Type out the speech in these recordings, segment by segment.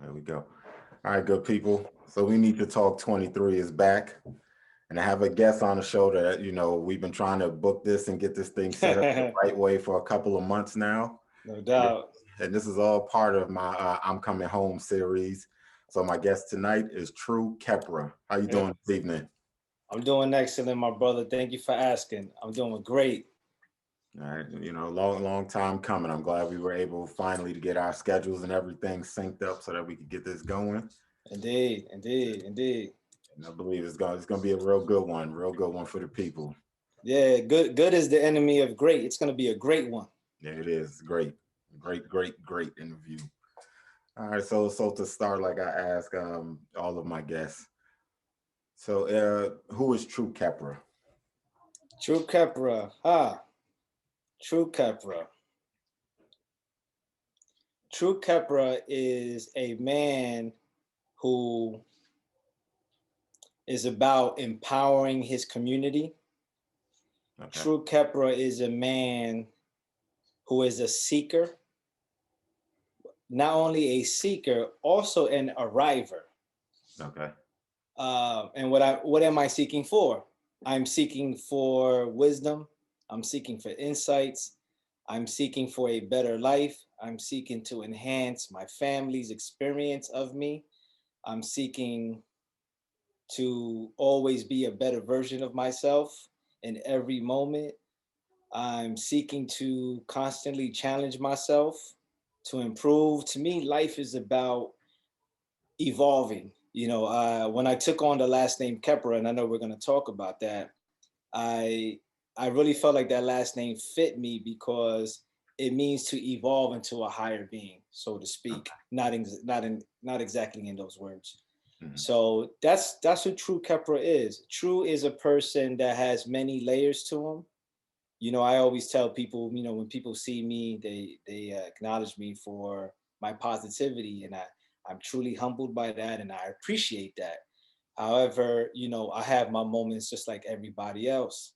There we go. All right, good people. So we need to talk 23 is back. And I have a guest on the show that, we've been trying to book this and get this thing set up the right way for a couple of months now. No And this, doubt. and this is all part of my I'm Coming Home series. So my guest tonight is True Khepra. How you Yeah. doing this evening? I'm doing excellent, my brother. Thank you for asking. I'm doing great. All right, long time coming. I'm glad we were able finally to get our schedules and everything synced up so that we could get this going. Indeed, indeed, indeed. And I believe it's gonna be a real good one for the people. Yeah, good is the enemy of great. It's gonna be a great one. Yeah, it is great, great interview. All right, so to start, like I ask all of my guests, so who is True Khepra? True Khepra. Ah, True Khepra. True Khepra is a man who is about empowering his community. Okay, True Khepra is a man who is a seeker, not only a seeker, also an arriver. okay, And what am I seeking for? I'm seeking for wisdom. I'm seeking for insights. I'm seeking for a better life. I'm seeking to enhance my family's experience of me. I'm seeking to always be a better version of myself in every moment. I'm seeking to constantly challenge myself to improve. To me, life is about evolving. When I took on the last name Kepra, and I know we're going to talk about that, I I really felt like that last name fit me because it means to evolve into a higher being, so to speak. Not exactly in those words. mhm, So that's what true Kepra is. True is a person that has many layers to him. I always tell people, when people see me, they acknowledge me for my positivity, and I'm truly humbled by that, and I appreciate that. However, I have my moments just like everybody else.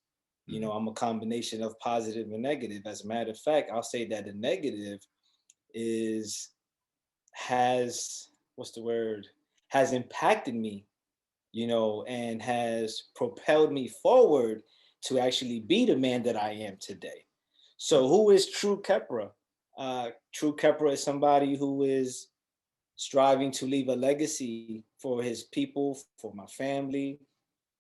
mhm. I'm a combination of positive and negative. As a matter of fact, I'll say that the negative is has what's the word has impacted me, and has propelled me forward to actually be the man that I am today. So, who is True Kepra? True Kepra is somebody who is striving to leave a legacy for his people, for my family.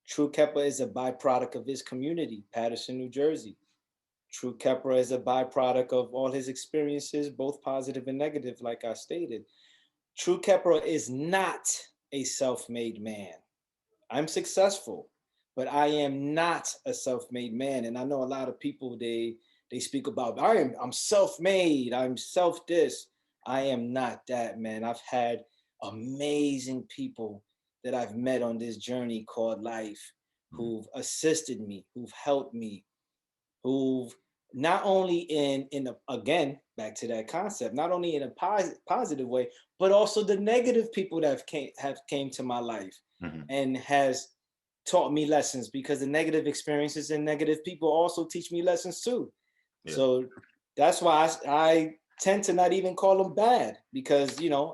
True Kepra is a byproduct of his community, Paterson, New Jersey. True Kepra is a byproduct of all his experiences, both positive and negative, like I stated. True Kepra is not a self made man. I'm successful, but I am not a self-made man. And I know a lot of people they speak about I'm self-made, I'm self this. I am not that, man. I've had amazing people that I've met on this journey called life who've assisted me, who've helped me, who've not only again back to that concept, not only in a positive way, but also the negative people that have came to my life Mhm. and has taught me lessons, because the negative experiences and negative people also teach me lessons too. Yeah. So that's why I tend to not even call them bad, because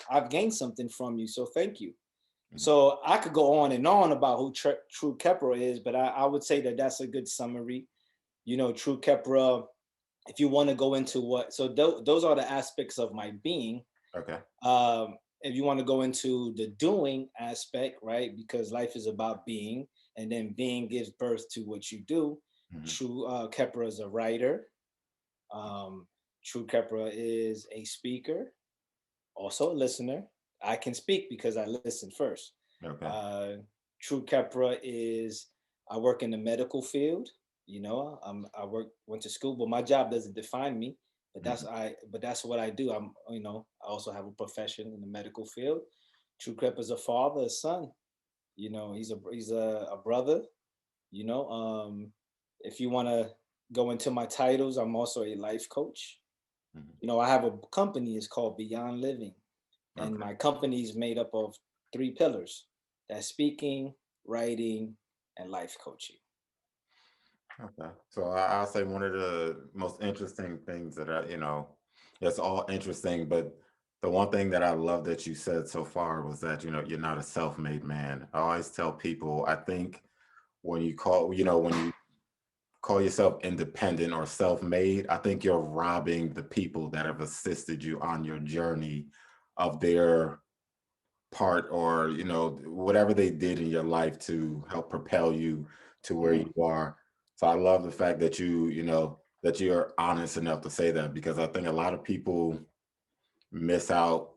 I've gained something from you, so thank you. Mhm. So I could go on and on about who True Kepra is, but I would say that that's a good summary. True Kepra, if you want to go into those are the aspects of my being. Okay. If you want to go into the doing aspect, right? Because life is about being, and then being gives birth to what you do. Mhm. True Kepra is a writer. Um, True Kepra is a speaker, also a listener. I can speak because I listen first. Okay. Uh, True Kepra is I work in the medical field. Went to school, but my job doesn't define me. Mhm. But that's what I do. I also have a profession in the medical field. True Kepra is a father, a son. He's a brother. You know, um, if you want to go into my titles, I'm also a life coach. Mhm. I have a company. It's called Beyond Living, and Okay. my company is made up of three pillars: that's speaking, writing, and life coaching. Okay. So I'll say one of the most interesting things that it's all interesting, but The one thing that I love that you said so far was that, you're not a self-made man. I always tell people, I think when you call yourself independent or self-made, I think you're robbing the people that have assisted you on your journey of their part, or whatever they did in your life to help propel you to where Mhm, you are. So I love the fact that that you're honest enough to say that, because I think a lot of people miss out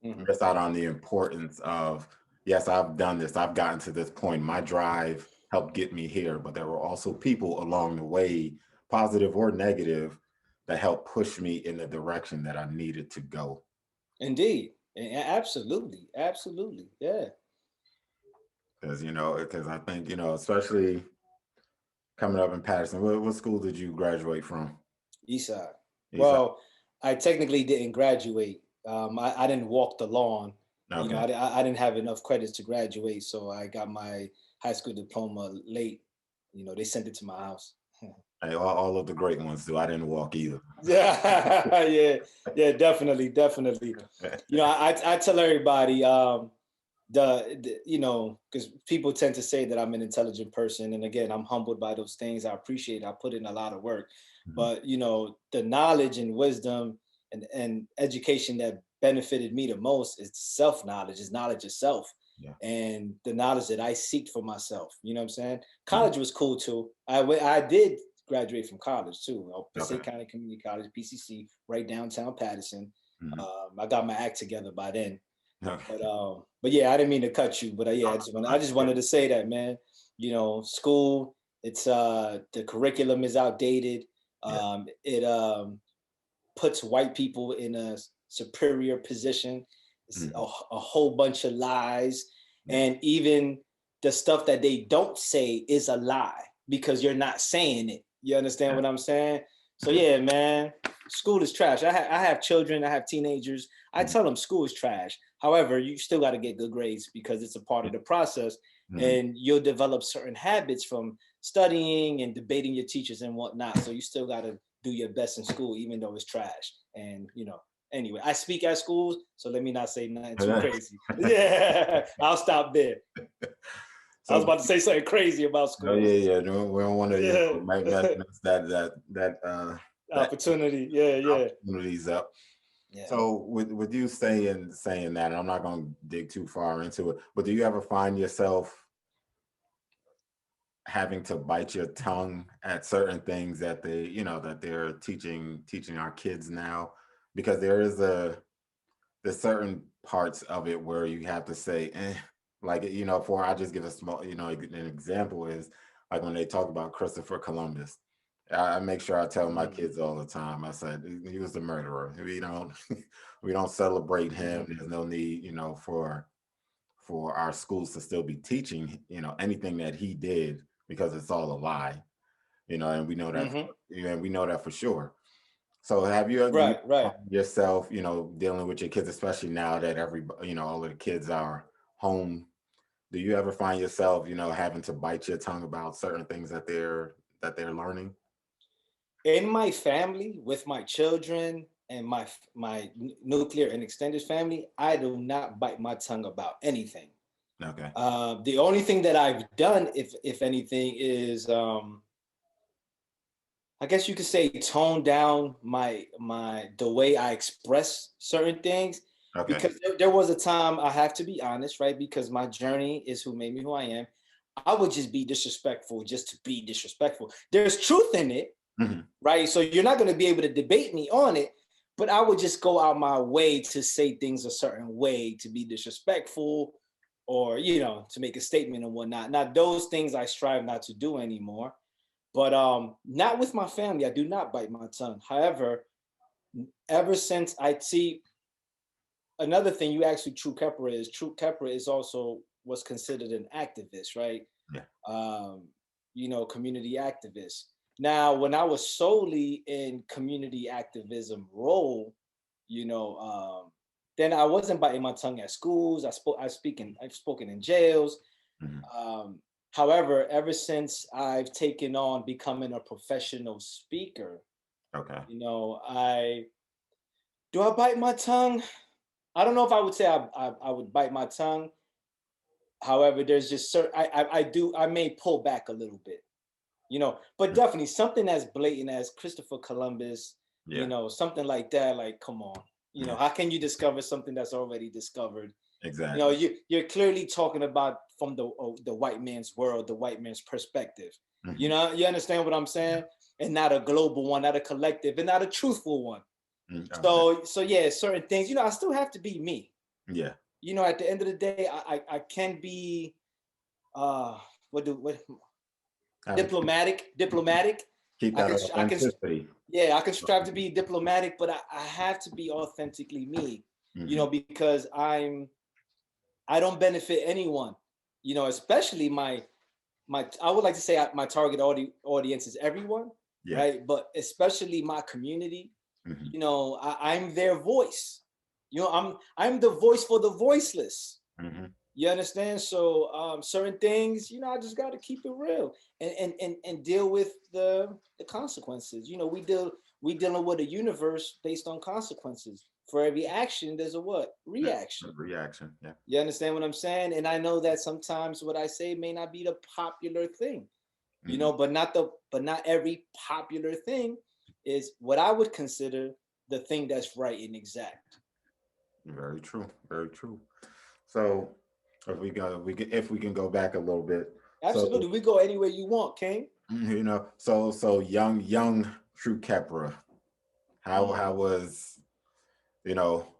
mhm. miss out on the importance of, yes, I've done this, I've gotten to this point, my drive helped get me here, but there were also people along the way, positive or negative, that helped push me in the direction that I needed to go. Indeed. Absolutely. Absolutely. Yeah. Because I think, especially coming up in Patterson, what school did you graduate from? Eastside. Eastside. Well, I technically didn't graduate. I didn't walk the lawn. Okay. I didn't have enough credits to graduate, so I got my high school diploma late. They sent it to my house. Hey, all of the great ones do. I didn't walk either. Yeah, yeah, yeah, definitely, definitely. I tell everybody, because people tend to say that I'm an intelligent person, and again, I'm humbled by those things. I appreciate it. I put in a lot of work, Mhm. but the knowledge and wisdom and education that benefited me the most is self knowledge, is knowledge itself, Yeah. and the knowledge that I seek for myself. You know what I'm saying? Mhm. College was cool too. I did graduate from college too. Okay. Passaic County Community College, PCC, right downtown Paterson. Mhm. I got my act together by then. Okay. But yeah, I didn't mean to cut you, but yeah, I just wanted to say that, man. School, it's the curriculum is outdated. Yeah. It puts white people in a superior position. It's Mhm. a whole bunch of lies, Yeah. and even the stuff that they don't say is a lie because you're not saying it. You understand Yeah. what I'm saying? So Okay. yeah, man, school is trash. I have children. I have teenagers. I Mhm. tell them school is trash. However, you still got to get good grades because it's a part Yeah. of the process, Mhm. and you'll develop certain habits from studying and debating your teachers and whatnot. So you still got to do your best in school, even though it's trash. And anyway, I speak at schools, so let me not say nothing too crazy. Yeah, I'll stop there. I was So, about to say something crazy about oh yeah, schools. yeah. No, we don't want to, Yeah, mess that opportunity. Yeah, yeah, opportunities up. yeah. So with you saying that, and I'm not going to dig too far into it, but do you ever find yourself having to bite your tongue at certain things that they're teaching our kids now? Because there's certain parts of it where you have to say, like, for I just give a small, an example is like when they talk about Christopher Columbus. I make sure I tell my Mm, kids all the time. I said he was the murderer. We don't we don't celebrate him. mhm, There's no need, for our schools to still be teaching, anything that he did, because it's all a lie, and we know that, mhm. we know that for sure. So do you Right, right. find yourself, dealing with your kids, especially now that all of the kids are home? Do you ever find yourself, having to bite your tongue about certain things that they're learning? In my family, with my children and my nuclear and extended family, I do not bite my tongue about anything. Okay. The only thing that I've done, if anything, is I guess you could say tone down my the way I express certain things, Okay. because there was a time, I have to be honest, right? Because my journey is who made me who I am. I would just be disrespectful just to be disrespectful. There's truth in it, Hmm. right? So you're not going to be able to debate me on it, but I would just go out my way to say things a certain way to be disrespectful, or to make a statement and whatnot. Now those things I strive not to do anymore, but not with my family. I do not bite my tongue. However, ever since I see, another thing you asked who True Khepra is also was considered an activist, right? Yeah. um, community activist. Now, when I was solely in community activism role, you know, um, then I wasn't biting my tongue at schools. I've spoken in jails. Hmm. Um, However, ever since I've taken on becoming a professional speaker, Okay. I bite my tongue? I don't know if I would say I would bite my tongue. However, there's just certain I may pull back a little bit, but definitely something as blatant as Christopher Columbus, Yeah, something like that. Like, come on, yeah, how can you discover something that's already discovered? exactly. You're clearly talking about from the white man's world, the white man's perspective. Hmm. You understand what I'm saying, and not a global one, not a collective, and not a truthful one. Okay. So yeah, certain things, I still have to be me. Yeah. At the end of the day, I can be uh what Have a, diplomatic. keep I that can I can authenticity. yeah, I can strive to be diplomatic, but I have to be authentically me, Hmm. because I don't benefit anyone, especially my I would like to say my target audience is everyone, Yeah. right? But especially my community, Hmm. I'm their voice. I'm the voice for the voiceless. Hmm. You understand? So certain things, I just got to keep it real and deal with the consequences. We dealing with a universe based on consequences. For every action, there's a what Yeah. reaction. Reaction. Yeah. You understand what I'm saying? And I know that sometimes what I say may not be the popular thing, Hmm. but not every popular thing is what I would consider the thing that's right and exact. Very true. Very true. So if we can go back a little bit. Absolutely. So We go anywhere you want, King. so young True Khepra. How Mm. was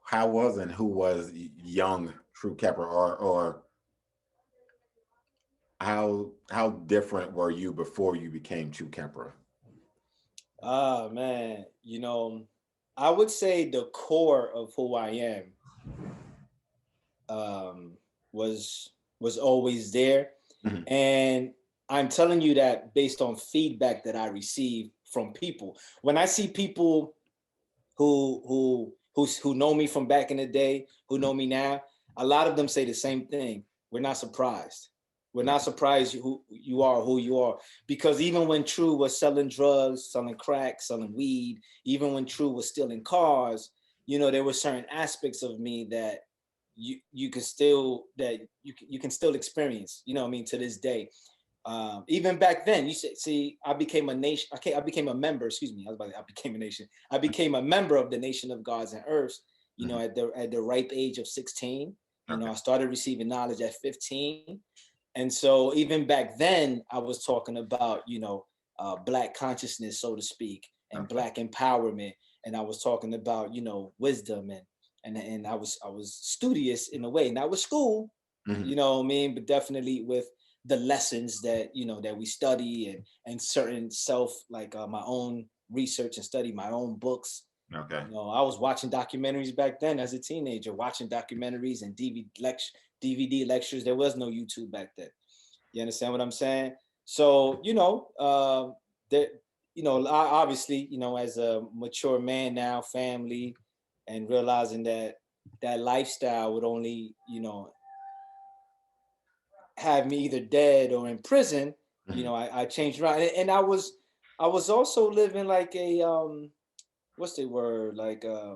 how was and who was young True Khepra, or how different were you before you became True Khepra? Ah, man. I would say the core of who I am um, was always there, Hmm. and I'm telling you that based on feedback that I receive from people. When I see people who know me from back in the day, who know me now, a lot of them say the same thing. We're not surprised. We're not surprised who you are, because even when True was selling drugs, selling crack, selling weed, even when True was stealing cars, there were certain aspects of me that you can still you can still experience. You know what I mean, to this day. Even back then, see, I became a nation. I became a member. Excuse me. I became a nation. I became a member of the Nation of Gods and Earths. Hmm. At the ripe age of 16. Okay. I started receiving knowledge at 15, and so even back then, I was talking about black consciousness, so to speak, and Okay. black empowerment, and I was talking about wisdom and I was studious in a way, not with school, Hmm. what I mean, but definitely with the lessons that that we study and certain self like my own research and study my own books. Okay. I was watching documentaries back then as a teenager, watching documentaries and DVD lectures. There was no YouTube back then. You understand what I'm saying? So that obviously, as a mature man now, family, and realizing that that lifestyle would only have me either dead or in prison. Hmm. I changed around, and I was also living like a what's the word, like I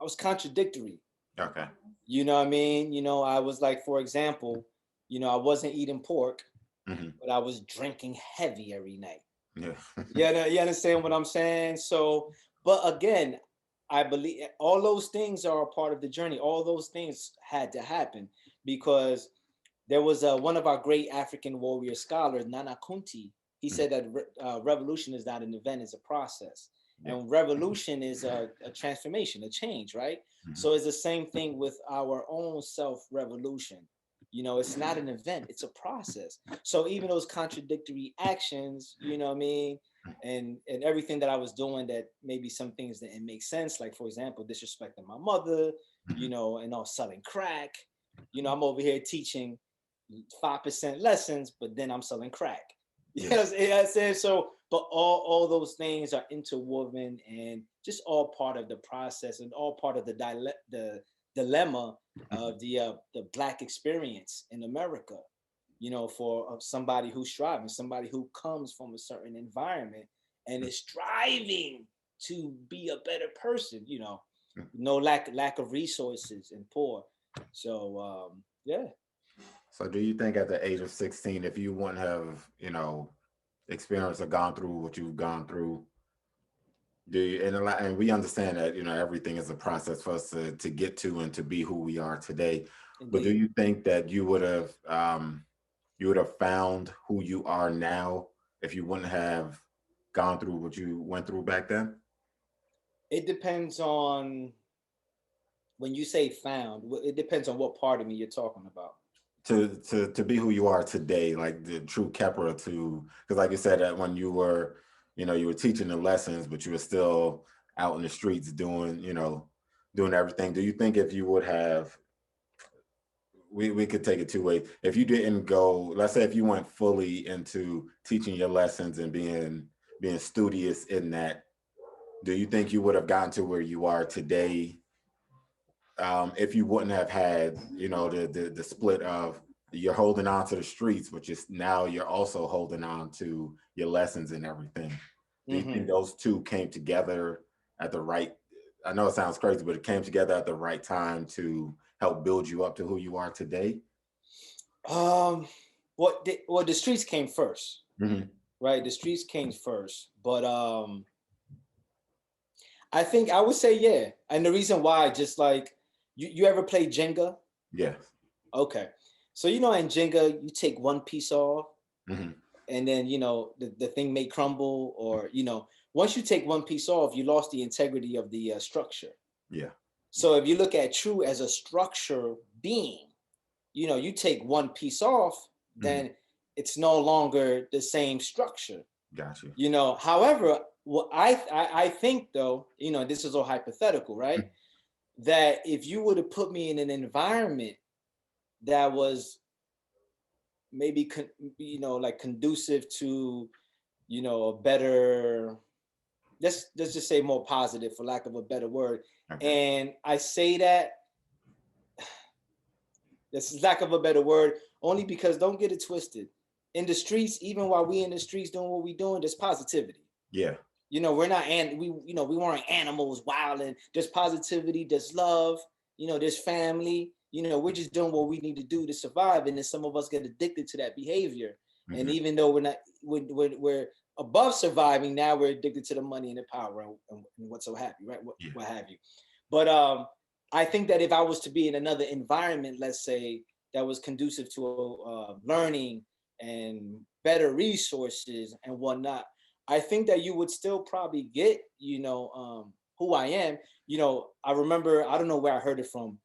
was contradictory. Okay. You know what I mean? I was like, for example, I wasn't eating pork, Hmm. but I was drinking heavy every night. Yeah. Yeah, you understand what I'm saying? So, but again, I believe all those things are a part of the journey. All those things had to happen because there was one of our great African warrior scholars, Nana Kunti. He Mhm. said that revolution is not an event; it's a process, Yeah. and revolution is a transformation, a change, right? Hmm. So it's the same thing with our own self revolution. It's not an event; it's a process. So even those contradictory actions, what I mean, and everything that I was doing that maybe some things didn't make sense, like for example, disrespecting my mother, Hmm. and all selling crack. I'm over here teaching 5% lessons, but then I'm selling crack. Yeah. Yes, I'm saying? So, but all those things are interwoven and just all part of the process and all part of the dilemma Mhm. of the black experience in America. For somebody who's striving, somebody who comes from a certain environment and is striving to be a better person. no lack of resources and poor. So yeah. So do you think at the age of 16, if you wouldn't have, experienced or gone through what you've gone through, do you, and a lot, and we understand that, everything is a process for us to get to and to be who we are today. But do Indeed. you think that you would have found who you are now if you wouldn't have gone through what you went through back then? It depends on, when you say found, it depends on what part of me you're talking about. To be who you are today, like the true Kepra, to because like you said that when you were, you were teaching the lessons, but you were still out in the streets doing, doing everything. Do you think if you would have, we could take it two ways. If you didn't go, let's say if you went fully into teaching your lessons and being studious in that, do you think you would have gotten to where you are today, if you wouldn't have had, the split of you're holding on to the streets, but just now you're also holding on to your lessons and everything. Do you think Hmm. those two came together at the right? I know it sounds crazy, but it came together at the right time to help build you up to who you are today. Um, well, the streets came first, Hmm. right? The streets came first, but I think I would say yeah. And the reason why, just like you ever play Jenga? Yes. Okay, so in Jenga, you take one piece off, Hmm. and then the thing may crumble, or once you take one piece off, you lost the integrity of the structure. Yeah. So if you look at True as a structure being, you take one piece off, Hmm. then it's no longer the same structure. Got you. However, what I think, though, this is all hypothetical, right? That if you would have put me in an environment that was maybe like conducive to a better, let's just say more positive, for lack of a better word. Okay. And I say that, this is lack of a better word, only because, don't get it twisted, in the streets, even while we in the streets doing what we doing, there's positivity. Yeah. We're not, and we weren't animals wilding. There's positivity, there's love, there's family. We're just doing what we need to do to survive, and then some of us get addicted to that behavior. And Hmm. even though we're not, we're above surviving, now we're addicted to the money and the power, and what's so happy, right? Yeah. What have you. But I think that if I was to be in another environment, let's say, that was conducive to learning and better resources and whatnot, I think that you would still probably get, who I am. I remember, I don't know where I heard it from,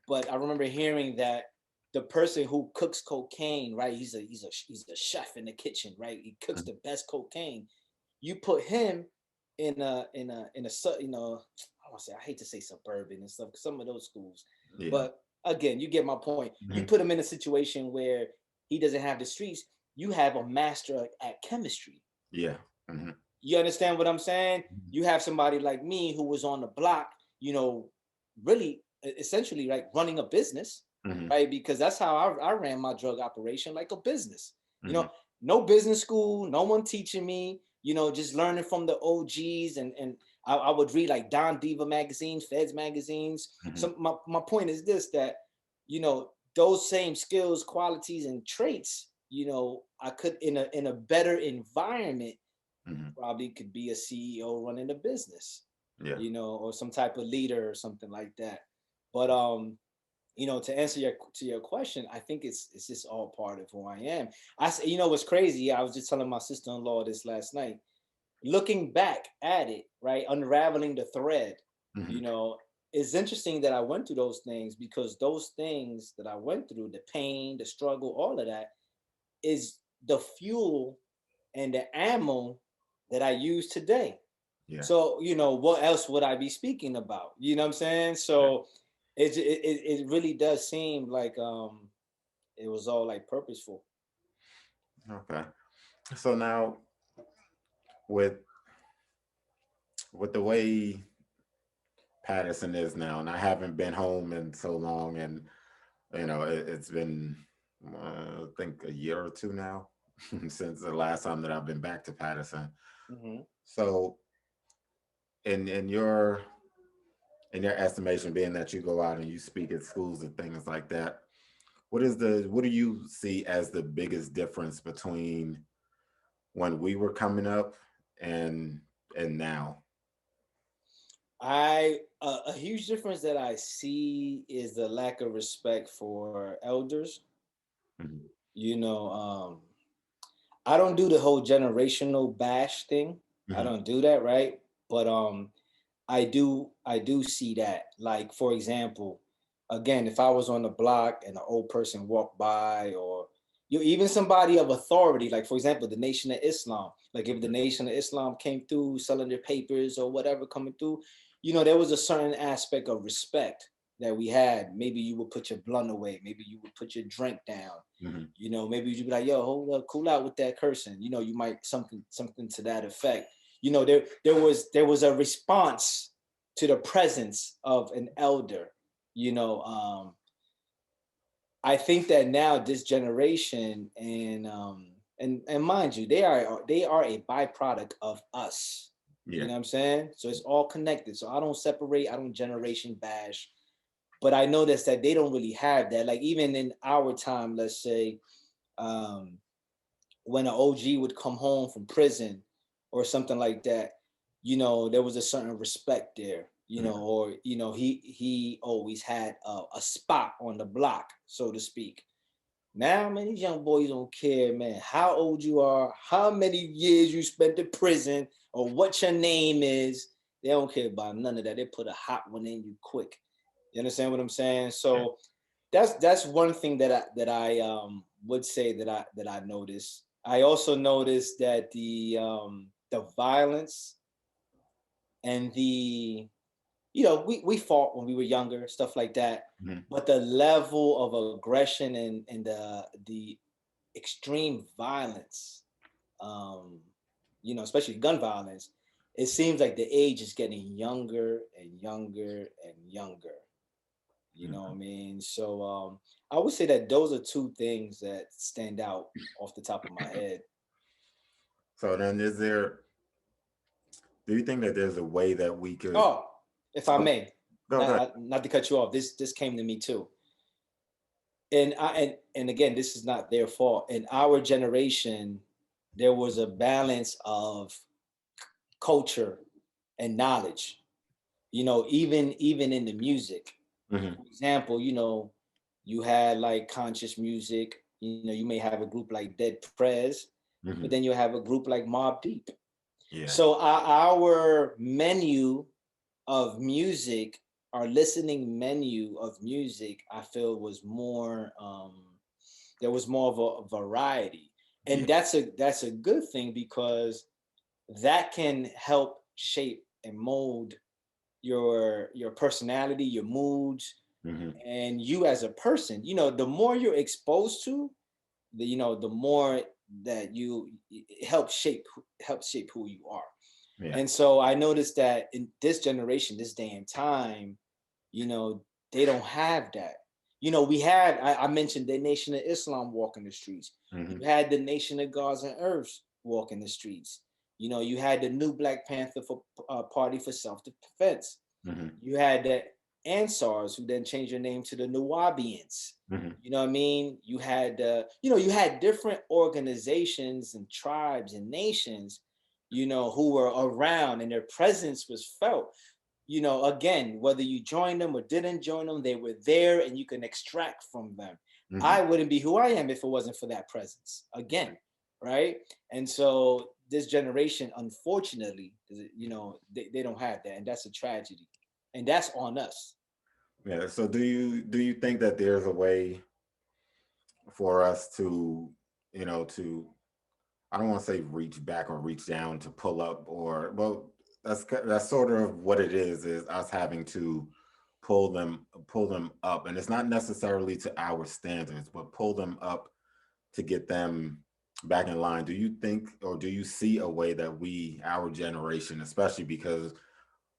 but I remember hearing that the person who cooks cocaine, right? He's a chef in the kitchen, right? He cooks Mhm. the best cocaine. You put him I want to say, I hate to say suburban and stuff, 'cause some of those schools, Yeah. but again, you get my point. You Hmm. put him in a situation where he doesn't have the streets. You have a master at chemistry. Yeah. Hmm. You understand what I'm saying? You have somebody like me who was on the block, really, essentially, like running a business, Hmm. right? Because that's how I ran my drug operation, like a business. You Hmm. know, no business school, no one teaching me, just learning from the OGs, and I would read like Don Diva magazines, Feds magazines. Hmm. So my point is this, that, those same skills, qualities, and traits, I could, in a better environment, Hmm. probably could be a CEO running a business, Yeah. or some type of leader or something like that. But to answer your question, I think it's just all part of who I am. I say, what's crazy? I was just telling my sister-in-law this last night. Looking back at it, right, unraveling the thread, you Hmm. know, it's interesting that I went through those things, because those things that I went through, the pain, the struggle, all of that, is the fuel and the ammo that I use today. Yeah. So, what else would I be speaking about? You know what I'm saying? Yeah. So it really does seem like it was all like purposeful. Okay. So now with the way Paterson is now, and I haven't been home in so long, and it's been I think a year or two now since the last time that I've been back to Paterson. Hmm. So in in your estimation, being that you go out and you speak at schools and things like that, what do you see as the biggest difference between when we were coming up and now? A huge difference that I see is the lack of respect for elders. Mhm. You know, I don't do the whole generational bash thing. I Mhm. don't do that, right? But I do see that. Like for example, again, if I was on the block and an old person walked by, or you even somebody of authority, like for example, the Nation of Islam. Like if the Nation of Islam came through selling their papers or whatever coming through, there was a certain aspect of respect that we had. Maybe you would put your blunt away, maybe you would put your drink down. Mhm. Maybe you'd be like, yo, hold up, cool out with that cursing. You might something to that effect. There was a response to the presence of an elder. You know, I think that now this generation and mind you, they are a byproduct of us. You Yeah. know what I'm saying? So it's all connected. So I don't separate, I don't generation bash, but I noticed that they don't really have that. Like even in our time, let's say, um, when an OG would come home from prison or something like that, there was a certain respect there, Mhm. or he always had a spot on the block, so to speak. Now, man, these young boys don't care, man, how old you are, how many years you spent in prison, or what your name is. They don't care about none of that. They put a hot one in you quick. You understand what I'm saying? Yeah. So that's one thing that I would say that I noticed. I also noticed that the violence and we fought when we were younger, stuff like that. Mhm. But the level of aggression and the extreme violence, um, especially gun violence, it seems like the age is getting younger and younger and younger. You know what I Mhm. mean? So I would say that those are two things that stand out off the top of my head. So then, do you think that there's a way that we could? Oh, if I Oh, may, go ahead. not to cut you off, this came to me too. And again, this is not their fault. In our generation, there was a balance of culture and knowledge. Even in the music. Mhm. For example, you had like conscious music. You may have a group like Dead Prez, but Mhm. then you have a group like Mob Deep. Yeah. So our menu of music, our listening menu of music, I feel was more. There was more of a variety, Yeah. and that's a good thing because that can help shape and mold your personality, your moods, Mhm. and you as a person. The more you're exposed to, the more that it helps shape who you are. Yeah. And so I noticed that in this generation, this day and time, you know they don't have that. We had, I mentioned, the Nation of Islam walking the streets. You Mhm. had the Nation of Gods and Earths walking the streets. You had the new Black Panther party for self-defense. Mhm. You had the Ansars, who then changed their name to the Nuwabians. Mhm. You know what I mean? You had different organizations and tribes and nations, who were around, and their presence was felt. Again, whether you joined them or didn't join them, they were there and you can extract from them. Mhm. I wouldn't be who I am if it wasn't for that presence. Again, right? And so this generation, unfortunately, they don't have that, and that's a tragedy. And that's on us. Yeah. So do you think that there's a way for us to, to, I don't want to say reach back or reach down to pull up, or well, that's sort of what it is us having to pull them up, and it's not necessarily to our standards, but pull them up to get them back in line. Do you think, or do you see a way that our generation, especially because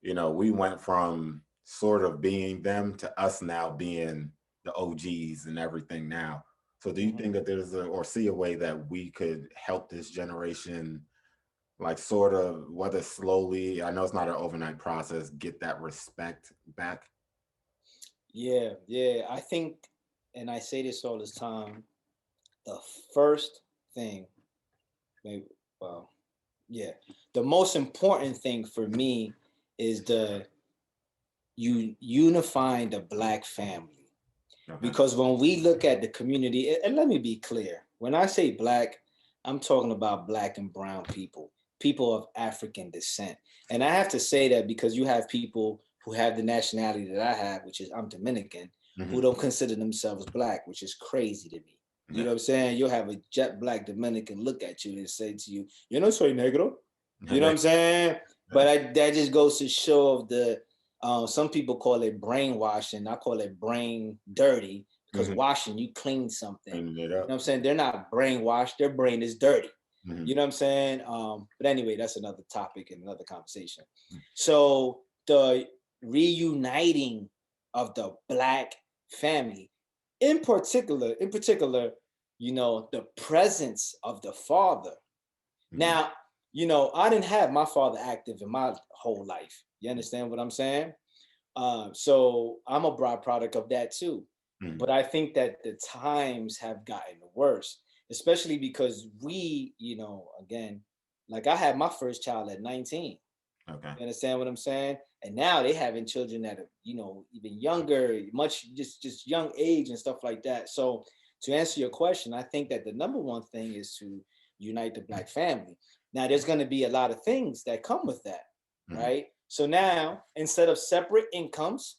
we went from sort of being them to us now being the OGs and everything now. So do you Mhm. think that there's or see a way that we could help this generation, like sort of, whether slowly, I know it's not an overnight process, get that respect back? Yeah, I think, and I say this all the time, the first thing, maybe, well, yeah, the most important thing for me is the unifying the Black family. Okay. Because when we look at the community, and let me be clear, when I say Black, I'm talking about Black and brown people, people of African descent. And I have to say that because you have people who have the nationality that I have, which is I'm Dominican, who Hmm. don't consider themselves Black, which is crazy to me. You Yeah. know what I'm saying? You'll have a jet Black Dominican look at you and say to you, "Yo no soy negro." You know what I'm saying? But that just goes to show of the some people call it brainwashing. I call it brain dirty because Hmm. washing, you clean something. Cleaning it You know what up. I'm saying? They're not brainwashed. Their brain is dirty. Hmm. You know what I'm saying? But anyway, that's another topic and another conversation. So the reuniting of the Black family, in particular, the presence of the father. Hmm. Now, I didn't have my father active in my whole life. You understand what I'm saying? So I'm a byproduct of that too. Hmm. But I think that the times have gotten worse, especially because again, like I had my first child at 19. Okay. You understand what I'm saying? And now they having children that are, even younger, much just young age and stuff like that. So to answer your question, I think that the number one thing is to unite the Black family. Now there's going to be a lot of things that come with that, Hmm. right? So now instead of separate incomes,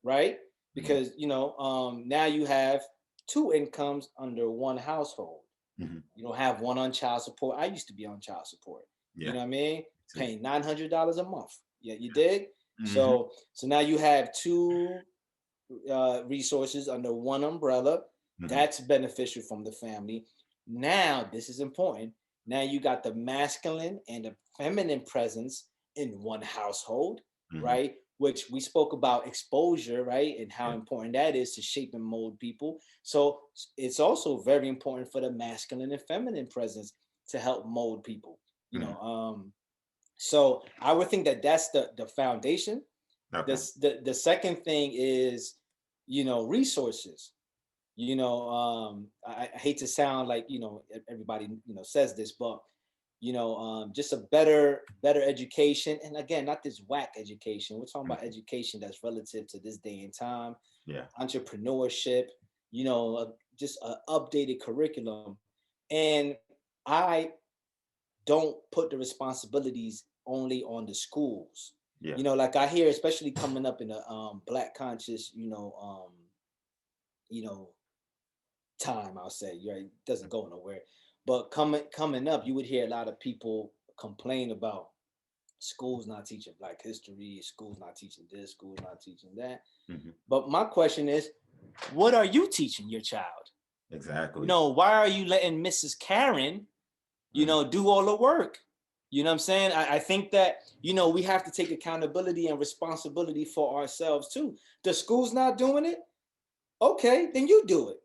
right? Hmm. Because now you have two incomes under one household. Hmm. You don't have one on child support. I used to be on child support. You Yeah. know what I mean? Too. Paying $900 a month. Yeah, you dig? Hmm. So now you have two resources under one umbrella. Hmm. That's beneficial from the family. Now, this is important. Now you got the masculine and the feminine presence in one household, Hmm. right? Which we spoke about exposure, right? And how Yeah. important that is to shape and mold people. So it's also very important for the masculine and feminine presence to help mold people. You Hmm. know, um, so I would think that that's the foundation. Okay. The second thing is, resources. I hate to sound like everybody says this, but just a better education. And again, not this whack education. We're talking about Mhm. education that's relative to this day and time, Yeah. entrepreneurship. Just an updated curriculum. And I don't put the responsibilities only on the schools. Yeah. Like I hear, especially coming up in the Black conscious, you know, time, I'll say, right, it doesn't go nowhere. But coming up, you would hear a lot of people complain about schools not teaching Black history, schools not teaching this, schools not teaching that. Hmm. But my question is, what are you teaching your child? Exactly. Why are you letting Mrs. Karen, Hmm. do all the work? You know what I'm saying? I think that, we have to take accountability and responsibility for ourselves too. The school's not doing it. Okay, then you do it.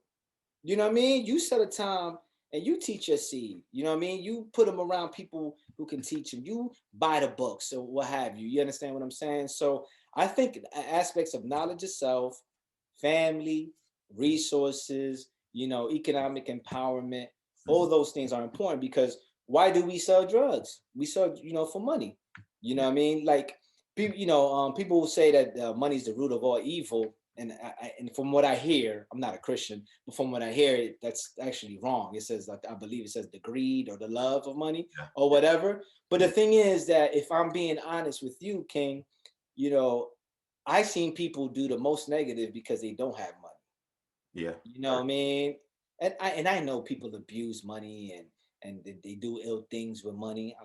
You know what I mean? You set a time and you teach your seed. You know what I mean? You put them around people who can teach them. You buy the books or what have you. You understand what I'm saying? So I think aspects of knowledge itself, family, resources, economic empowerment, all Hmm. those things are important because why do we sell drugs? We sell, for money. You know Yeah. what I mean? Like people, people will say that money is the root of all evil. And from what I hear, I'm not a Christian, but from what I hear, that's actually wrong. It says, like, I believe it says the greed or the love of money Yeah. or whatever. But the Yeah. thing is that if I'm being honest with you, King, you know, I seen people do the most negative because they don't have money. Yeah. You know what I mean? And I know people abuse money and they do ill things with money.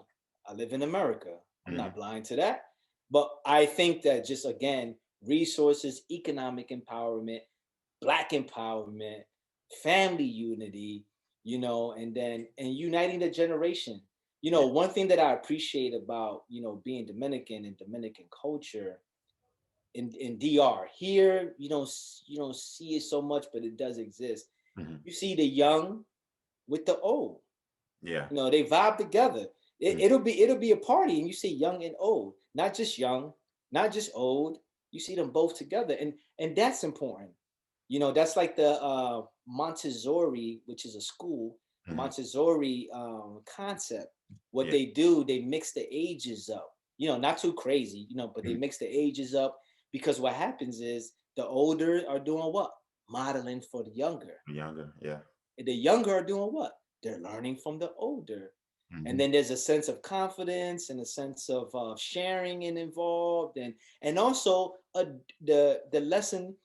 I live in America. I'm Hmm. not blind to that. But I think that just again, resources, economic empowerment, Black empowerment, family unity, and uniting the generation. Yeah. One thing that I appreciate about, being Dominican and Dominican culture in DR. Here, you don't see it so much, but it does exist. Hmm. You see the young with the old. Yeah. They vibe together. Mm. It'll be a party, and you see young and old, not just young, not just old. You see them both together, and that's important. That's like the Montessori, which is a school, Mhm. Montessori concept. What Yeah. they do, they mix the ages up. Not too crazy, but they Mhm. mix the ages up, because what happens is the older are doing what? Modeling for the younger. Younger. Yeah. The younger are doing what? They're learning from the older. And Mhm. then there's a sense of confidence and a sense of sharing and involved, and also the lesson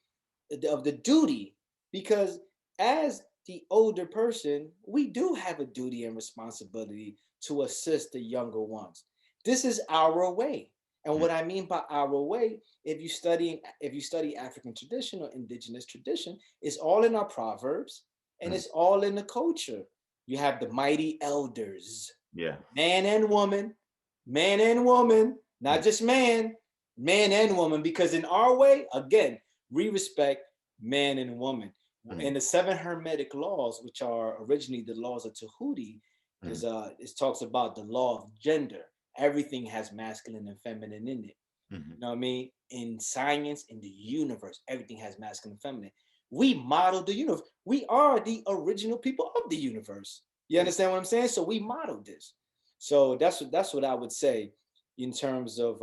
of the duty, because as the older person, we do have a duty and responsibility to assist the younger ones. This is our way. And Mm. what I mean by our way, if you study African tradition or indigenous tradition, it's all in our proverbs, and Mm. it's all in the culture. You have the mighty elders, Yeah. man and woman, man and woman, Mm. not just man and woman, because in our way, again, we respect man and woman. In Mm. the seven Hermetic laws, which are originally the laws of Tahuti, Mm. it talks about the law of gender. Everything has masculine and feminine in it. Mhm. You know what I mean? In science, in the universe, everything has masculine and feminine. We model the universe. We are the original people of the universe. You Yeah. understand what I'm saying? So we modeled this. So that's what I would say in terms of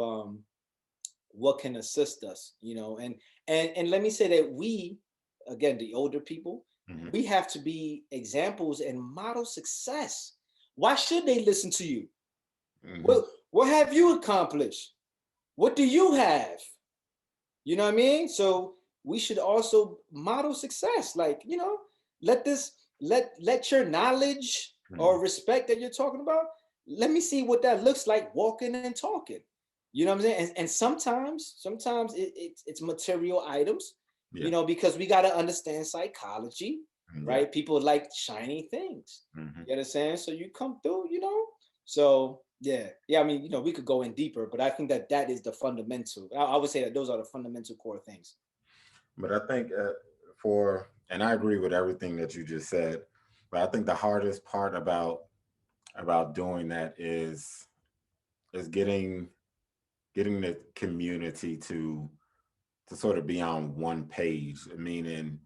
what can assist us, and let me say that we, again, the older people, Mhm. we have to be examples and model success. Why should they listen to you? Mhm. What have you accomplished? What do you have? You know what I mean? So we should also model success. Like, let this let your knowledge Mhm. or respect that you're talking about, let me see what that looks like walking and talking. You know what I'm saying? And sometimes it's material items, Yeah. because we got to understand psychology, Mm. Yeah. right? People like shiny things. Mhm. You understand? So you come through. So yeah. I mean, we could go in deeper, but I think that is the fundamental. I would say that those are the fundamental core things. But I think and I agree with everything that you just said, but I think the hardest part about doing that is getting the community to sort of be on one page. Meaning,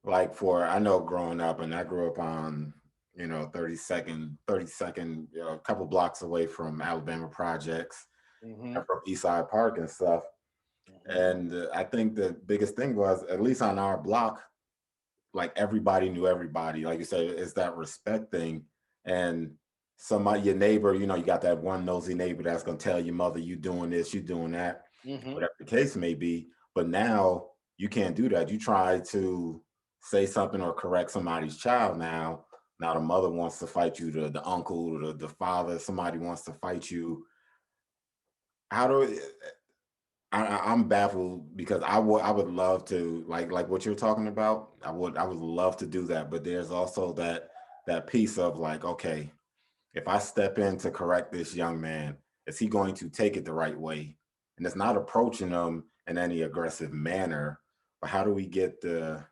like, for I know growing up, and I grew up on 32nd, a couple blocks away from Alabama Projects and Hmm. from East Side Park and stuff. Hmm. And I think the biggest thing was, at least on our block, like, everybody knew everybody. Like you said, it's that respect thing. And somebody, your neighbor, you got that one nosy neighbor that's gonna tell your mother, you doing this, you doing that, Hmm. whatever the case may be. But now you can't do that. You try to say something or correct somebody's child now. Now the mother wants to fight you, the uncle, the father, somebody wants to fight you. How do I'm baffled, because I would love to, like what you're talking about. I would love to do that, but there's also that piece of, like, okay, if I step in to correct this young man, is he going to take it the right way? And it's not approaching him in any aggressive manner, but how do we get the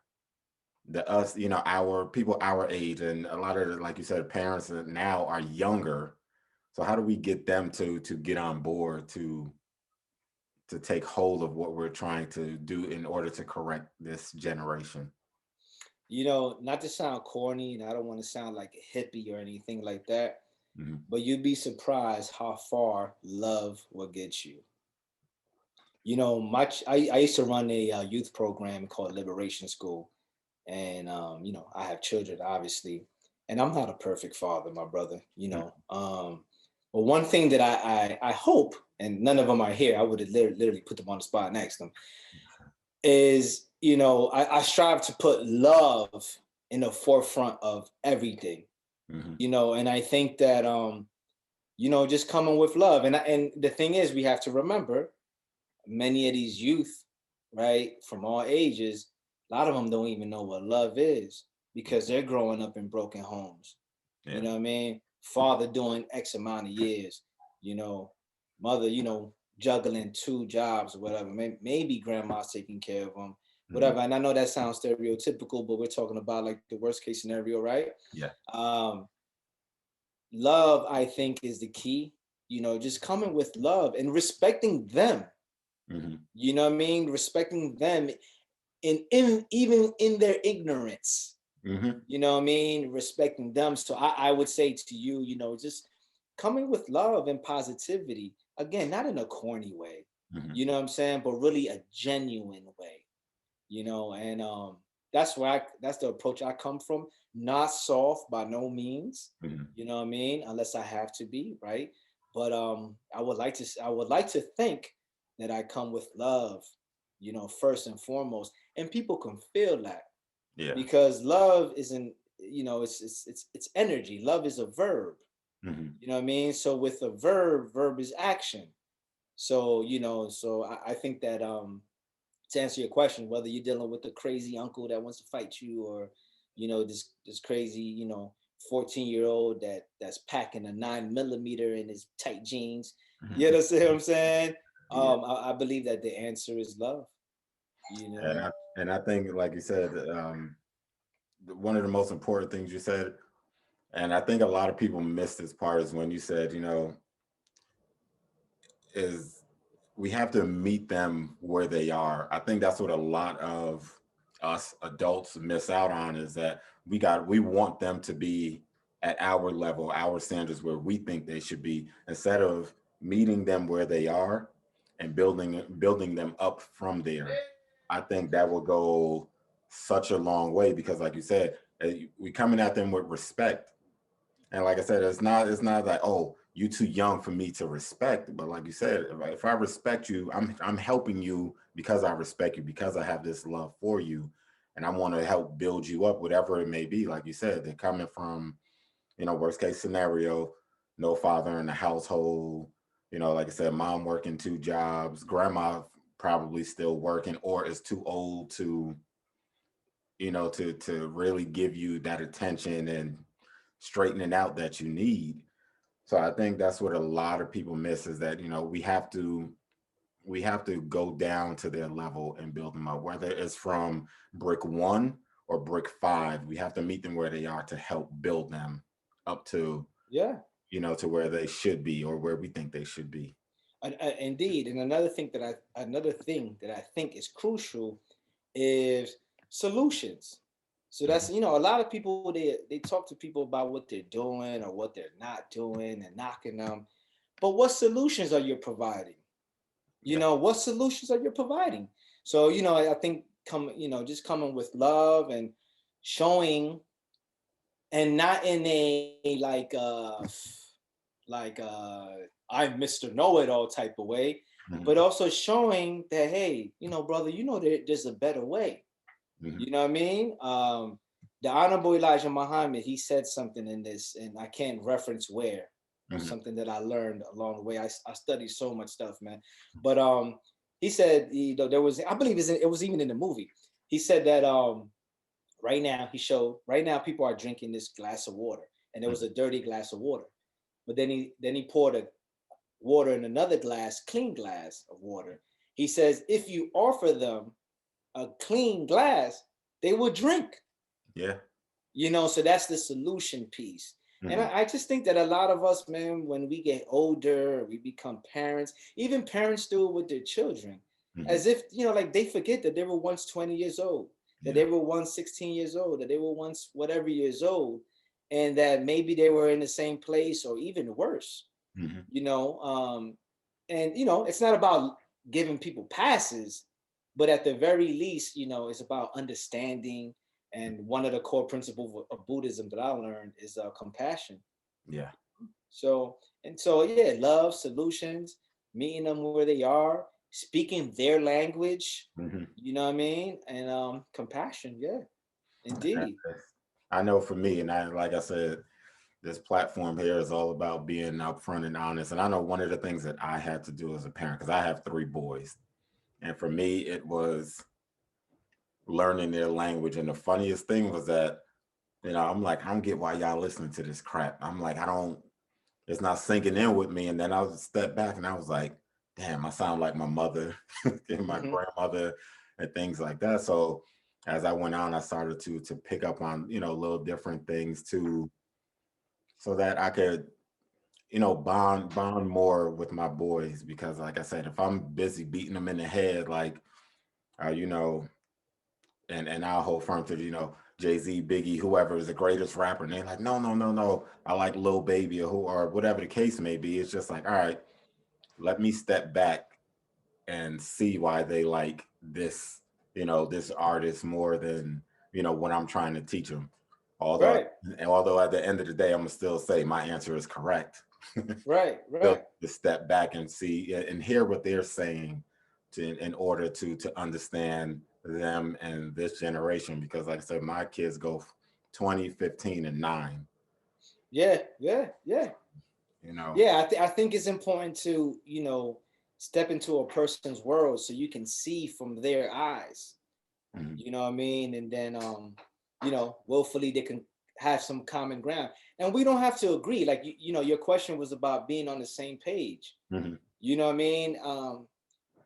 us, our people our age, and a lot of like you said, parents that now are younger. So how do we get them to get on board, to take hold of what we're trying to do in order to correct this generation? Not to sound corny, and I don't want to sound like a hippie or anything like that, Mhm. but you'd be surprised how far love will get you. I used to run a youth program called Liberation School, and I have children, obviously, and I'm not a perfect father, my brother. But one thing that I hope, and none of them are here, I would have literally put them on the spot next to them, is I strive to put love in the forefront of everything. Mhm. And I think that just coming with love, and the thing is, we have to remember many of these youth, right, from all ages, a lot of them don't even know what love is, because they're growing up in broken homes. You Yeah. know what I mean? Father doing X amount of years, you know, mother, juggling two jobs or whatever. Maybe grandma's taking care of them, Mhm. whatever. And I know that sounds stereotypical, but we're talking about like the worst case scenario, right? Yeah. Um, love, I think, is the key. Just coming with love and respecting them. Hmm. You know what I mean? Respecting them in even in their ignorance. Hmm. You know what I mean? Respecting them. So I would say to you, just coming with love and positivity. Again, not in a corny way. Hmm. You know what I'm saying? But really a genuine way. And that's the approach I come from. Not soft by no means. Hmm. You know what I mean? Unless I have to be, right? But I would like to think that I come with love, first and foremost. And people can feel that, Yeah. because love isn't, it's energy. Love is a verb. Hmm. You know what I mean? So with a verb is action. So, I think that to answer your question, whether you're dealing with a crazy uncle that wants to fight you, or this crazy 14-year-old that's packing a 9 millimeter in his tight jeans, you understand what I'm saying? Yeah. I believe that the answer is love. You And know, I think, like you said, one of the most important things you said, and I think a lot of people miss this part, is when you said, is we have to meet them where they are. I think that's what a lot of us adults miss out on, is that we want them to be at our level, our standards, where we think they should be, instead of meeting them where they are and building them up from there. I think that will go such a long way, because like you said, we coming at them with respect. And like I said, it's not like, oh, you too young for me to respect. But like you said, if I respect you, I'm helping you because I respect you, because I have this love for you, and I want to help build you up, whatever it may be. Like you said, they're coming from, worst case scenario, no father in the household. Like I said, mom working two jobs, grandma probably still working, or is too old to, to really give you that attention and straightening out that you need. So I think that's what a lot of people miss, is that, we have to go down to their level and build them up, whether it's from brick one or brick five. We have to meet them where they are to help build them up to, yeah. to where they should be, or where we think they should be. Indeed. And another thing that I think is crucial is solutions. So that's, Mhm. a lot of people, they talk to people about what they're doing or what they're not doing and knocking them. But what solutions are you providing? Yeah. What solutions are you providing? So, I think just coming with love and showing, and not in a like I'm Mr. Know It All type of way, but Mhm. also showing that, hey, brother, there's a better way. Mhm. You know what I mean? The Honorable Elijah Muhammad, he said something in this, and I can't reference where. Mhm. Something that I learned along the way. I studied so much stuff, man. But he said, there was, I believe it was even in the movie. He said that right now people are drinking this glass of water, and it was Mhm. a dirty glass of water. But then he poured a water in another glass, clean glass of water. He says, if you offer them a clean glass, they will drink. Yeah. So that's the solution piece. And Mhm. I just think that a lot of us, man, when we get older, we become parents. Even parents do it with their children, Mhm. as if, like they forget that they were once 20 years old, that Yeah. they were once 16 years old, that they were once whatever years old, and that maybe they were in the same place or even worse. Mhm. you know um and it's not about giving people passes, but at the very least, it's about understanding. And one of the core principles of Buddhism that I learned is compassion. Yeah. So yeah, love, solutions, meeting them where they are, speaking their language, Mhm. you know what I mean, and compassion, yeah, indeed. I know for me, and like I said, this platform here is all about being upfront and honest. And I know one of the things that I had to do as a parent, because I have three boys, and for me, it was learning their language. And the funniest thing was that, I'm like, I don't get why y'all listening to this crap. I'm like, I don't, it's not sinking in with me. And then I was step back and I was like, damn, I sound like my mother and my Hmm. grandmother and things like that. So as I went on, I started to pick up on, little different things so that I could, bond more with my boys. Because like I said, if I'm busy beating them in the head, like, uh, you know, and I'll hold firm to, Jay-Z, Biggie, whoever is the greatest rapper, and they're like, no, no, no, no, I like Lil Baby, or whatever the case may be. It's just like, all right, let me step back and see why they like this artist more than what I'm trying to teach them. Although, Right, although at the end of the day, I'm gonna still say my answer is correct. right, Still right. to step back and see and hear what they're saying in order to understand them and this generation. Because, like I said, my kids go 20, 15, and 9. Yeah, yeah, yeah. You know. Yeah, I think it's important to, step into a person's world so you can see from their eyes. Mhm, You know what I mean? And then willfully they can have some common ground. And we don't have to agree. Like your question was about being on the same page. mhm, You know what I mean?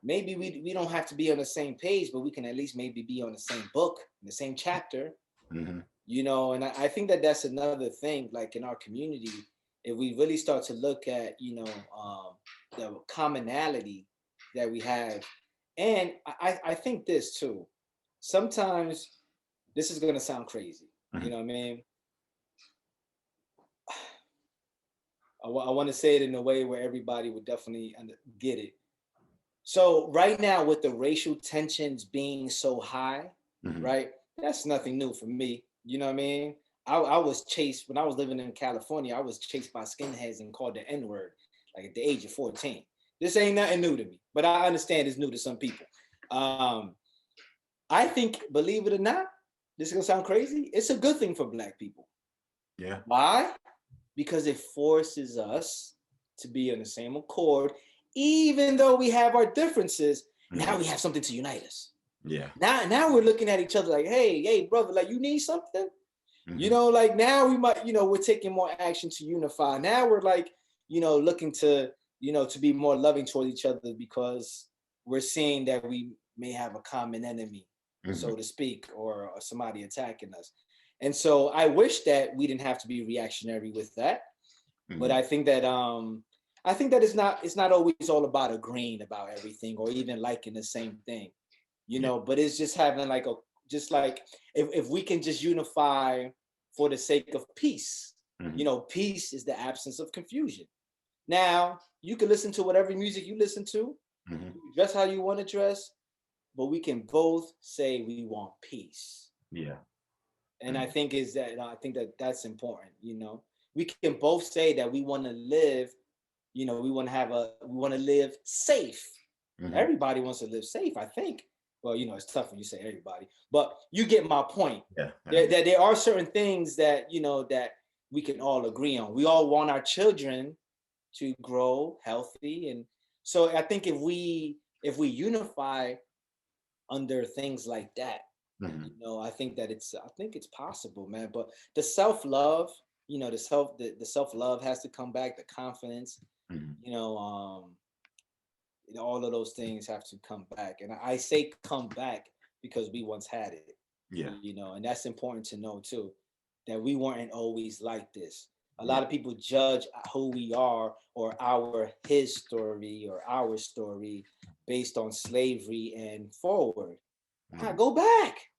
Maybe we don't have to be on the same page, but we can at least maybe be on the same book, the same chapter. mhm, And I think that that's another thing, like in our community, if we really start to look at the commonality that we have. And I think this too, sometimes this is going to sound crazy, you mhm. know what I mean? I want to say it in a way where everybody would definitely get it. So right now, with the racial tensions being so high, Mhm. right? That's nothing new for me. You know what I mean? I was chased when I was living in California. I was chased by skinheads and called the N word, like at the age of 14. This ain't nothing new to me, but I understand it's new to some people. Um, I think, believe it or not, this is gonna sound crazy. It's a good thing for Black people. Yeah. Why? Because it forces us to be on the same accord, even though we have our differences. Now Mhm. we have something to unite us. Yeah. Now we're looking at each other like, hey, brother, like you need something. Mhm. Like now we might, we're taking more action to unify. Now we're like, looking to, to be more loving toward each other because we're seeing that we may have a common enemy, Mhm. so to speak, or somebody attacking us. And so I wish that we didn't have to be reactionary with that. But Mhm. I think that it's not always all about agreeing about everything or even liking the same thing, Yeah. but it's just having like just like if we can just unify for the sake of peace. Mhm. Peace is the absence of confusion. Now you can listen to whatever music you listen to, Mhm. you can dress how you want to dress, but we can both say we want peace. Yeah. And Mhm. I think that that's important. We can both say that we want to live, we want to live safe. Mhm. Everybody wants to live safe, I think. Well, it's tough when you say everybody, but you get my point. Yeah. There are certain things that that we can all agree on. We all want our children to grow healthy, and so I think if we unify under things like that, Mhm. I think it's possible, man. But the self-love, the self-love has to come back, the confidence, Mhm. you know, all of those things have to come back. And I say come back because we once had it, Yeah. and that's important to know too, that we weren't always like this. A Yeah. lot of people judge who we are or our his story or our story based on slavery and forward. Mhm. Go back.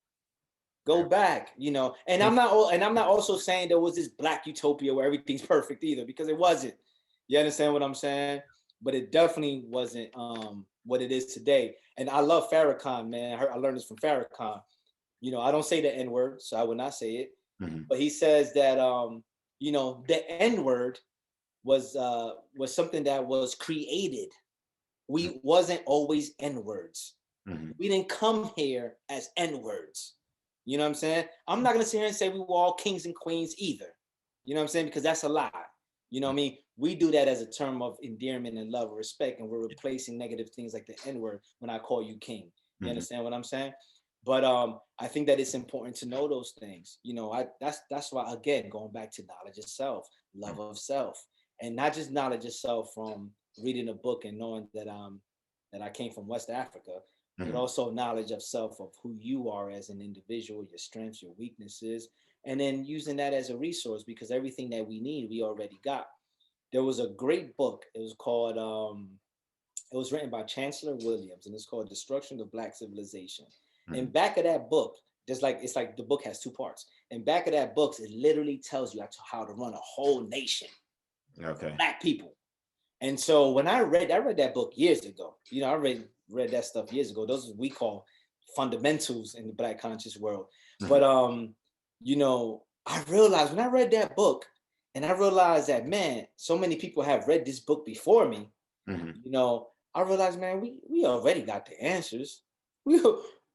Go Yeah. back, and I'm not also saying there was this black utopia where everything's perfect either, because it wasn't. You understand what I'm saying? But it definitely wasn't what it is today. And I love Farrakhan, man. I learned this from Farrakhan. I don't say the N word, so I would not say it. Mhm. But he says that the N word was something that was created. We wasn't always N words. Mhm. We didn't come here as N words. You know what I'm saying? I'm not gonna sit here and say we were all kings and queens either. You know what I'm saying? Because that's a lie. You know what I mean? We do that as a term of endearment and love and respect, and we're replacing negative things like the N word when I call you king. You Mhm. understand what I'm saying? But I think that it's important to know those things. That's why, again, going back to knowledge of self, love of self, and not just knowledge of self from reading a book and knowing that I came from West Africa, but Mhm. also knowledge of self, of who you are as an individual, your strengths, your weaknesses, and then using that as a resource, because everything that we need we already got. There was a great book. It was called it was written by Chancellor Williams, and it's called Destruction of Black Civilization. And Mhm. back of that book, just like it's like the book has two parts. And back of that book, it literally tells you how to run a whole nation, Okay. black people. And so when I read that book years ago. You know, I read that stuff years ago. Those are what we call fundamentals in the black conscious world. But Mhm. you know, I realized when I read that book, and I realized that, man, so many people have read this book before me. Mhm. You know, I realized, man, we already got the answers. We,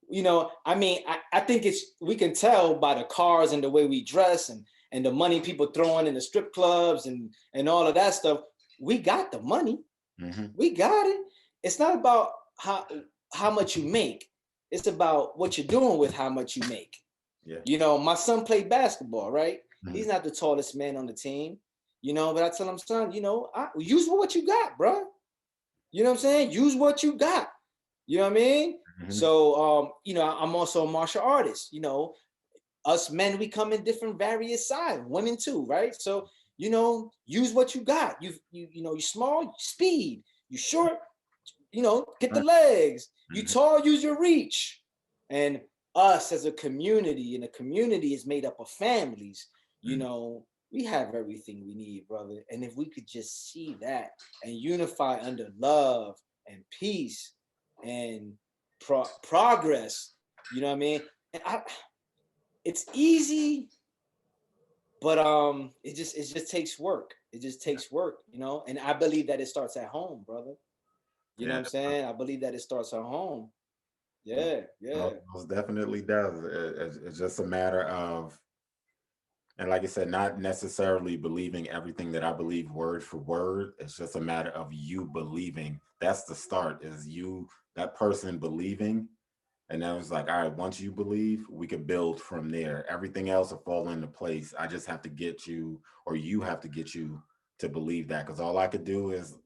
you know, I mean, I think it's we can tell by the cars and the way we dress, and the money people throwing in the strip clubs and all of that stuff. We got the money. Mhm. We got it. It's not about how much you make. It's about what you're doing with how much you make. Yeah. You know, my son played basketball, right? He's Mhm. not the tallest man on the team, you know, but I tell him, son, you know, use what you got, bro. You know what I'm saying? Use what you got. You know what I mean? Mhm. So, you know, I'm also a martial artist. You know, us men, we come in different various sizes, women too, right? So, you know, use what you got. You know, you small, speed. You short, you know, get the Right. legs. You Mhm. tall, use your reach. And us as a community, and a community is made up of families, you Mhm. know, we have everything we need, brother. And if we could just see that and unify under love and peace and progress, you know what I mean? And it's easy, but it just takes work. It just takes work, you know. And I believe that it starts at home, brother. You know what Yeah. I'm saying? I believe that it starts at home. Yeah, yeah. Most definitely does. It's just a matter of, and like I said, not necessarily believing everything that I believe word for word. It's just a matter of you believing. That's the start, is you, that person believing. And then it's like, all right, once you believe, we can build from there. Everything else will fall into place. I just have to get you, or you have to get you to believe that. Because all I could do is,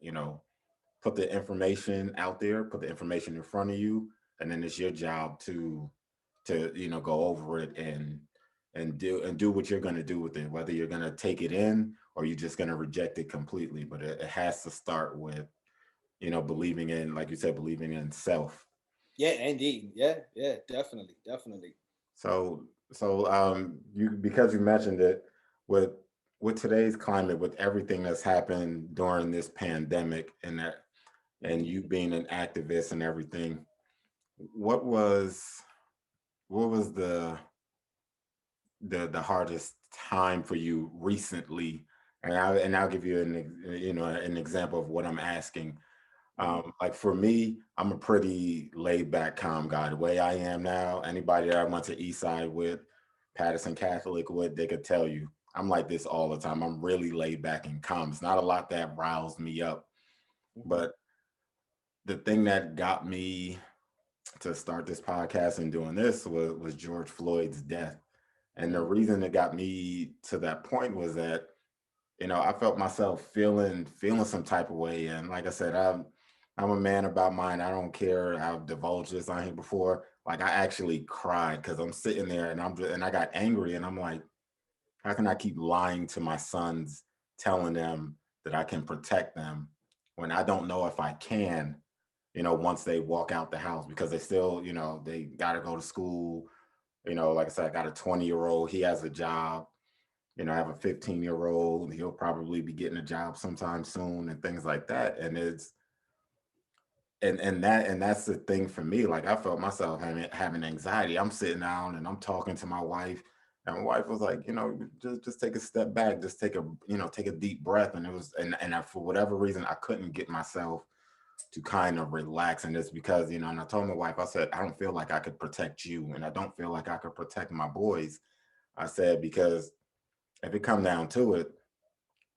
put the information out there, put the information in front of you, and then it's your job to go over it and do what you're going to do with it, whether you're going to take it in or you're just going to reject it completely. But it has to start with believing in, like you said, believing in self. Yeah, indeed. Yeah, yeah, definitely, definitely. So you, because you mentioned it, with with today's climate, with everything that's happened during this pandemic, and you Mhm. being an activist and everything, what was what was the hardest time for you recently? And I'll give you an example of what I'm asking. Mhm. Like for me, I'm a pretty laid back, calm guy. The way I am now, anybody that I went to East Side with, Paterson Catholic with, they could tell you I'm like this all the time. I'm really laid back and calm. It's not a lot that riles me up. Mhm. But the thing that got me to start this podcast and doing this was George Floyd's death. And the Mhm. reason it got me to that point was that, I felt myself feeling some type of way. And like I said, I'm a man about mine. I don't care. I've divulged this on here before. Like I actually cried because I'm sitting there and I got angry and I'm like, how can I keep lying to my sons, telling them that I can protect them when I don't know if I can, once they walk out the house, because they still, they got to go to school. Like I said, I got a 20-year-old, he has a job. I have a 15-year-old, he'll probably be getting a job sometime soon and things like that. And it's and that's the thing for me. Like I felt myself having anxiety. I'm sitting down and I'm talking to my wife, and my wife was like, just take a step back, just take a deep breath. And it was and for whatever reason I couldn't get myself to kind of relax. And it's because, and I told my wife, I said, I don't feel like I could protect you, and I don't feel like I could protect my boys. I said, because if it come down to it,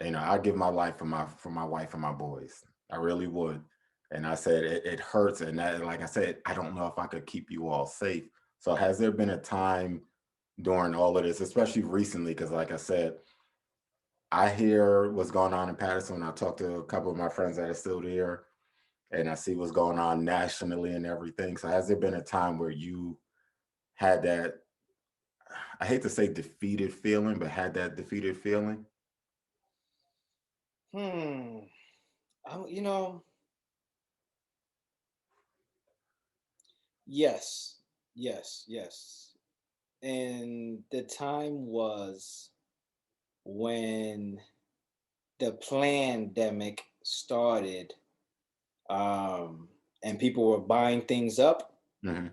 I give my life for my wife and my boys. I really would. And I said it hurts, and that, like I said, I don't know if I could keep you all safe. So has there been a time during all of this, especially recently, because like I said, I hear what's going on in Paterson. I talked to a couple of my friends that are still there, and I see what's going on nationally and everything. So has there been a time where you had that, I hate to say defeated feeling, but had that defeated feeling? Hmm. You know, yes, yes. And the time was when the pandemic started, and people were buying things up, Hmm.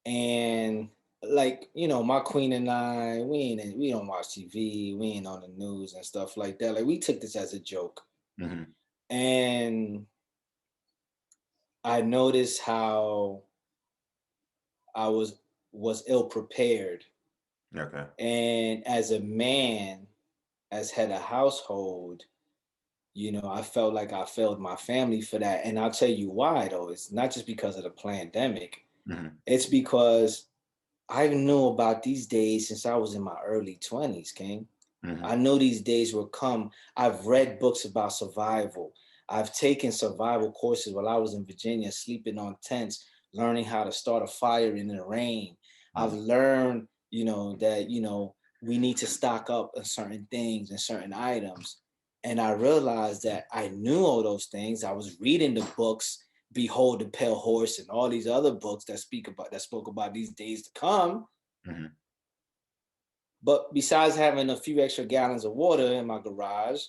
and like my queen and I, we don't watch TV, we ain't on the news and stuff like that. Like we took this as a joke, Hmm. and I noticed how I was ill prepared, Okay. and as a man, as head of household, I felt like I failed my family for that. And I'll tell you why, though. It's not just because of the pandemic, Hmm. it's because I knew about these days since I was in my early 20s, King. Hmm. I know these days will come. I've read books about survival. I've taken survival courses while I was in Virginia, sleeping on tents, learning how to start a fire in the rain. I've Hmm. learned, that, we need to stock up on certain things and certain items. And I realized that I knew all those things. I was reading the books, Behold the Pale Horse, and all these other books that spoke about these days to come. Hmm. But besides having a few extra gallons of water in my garage,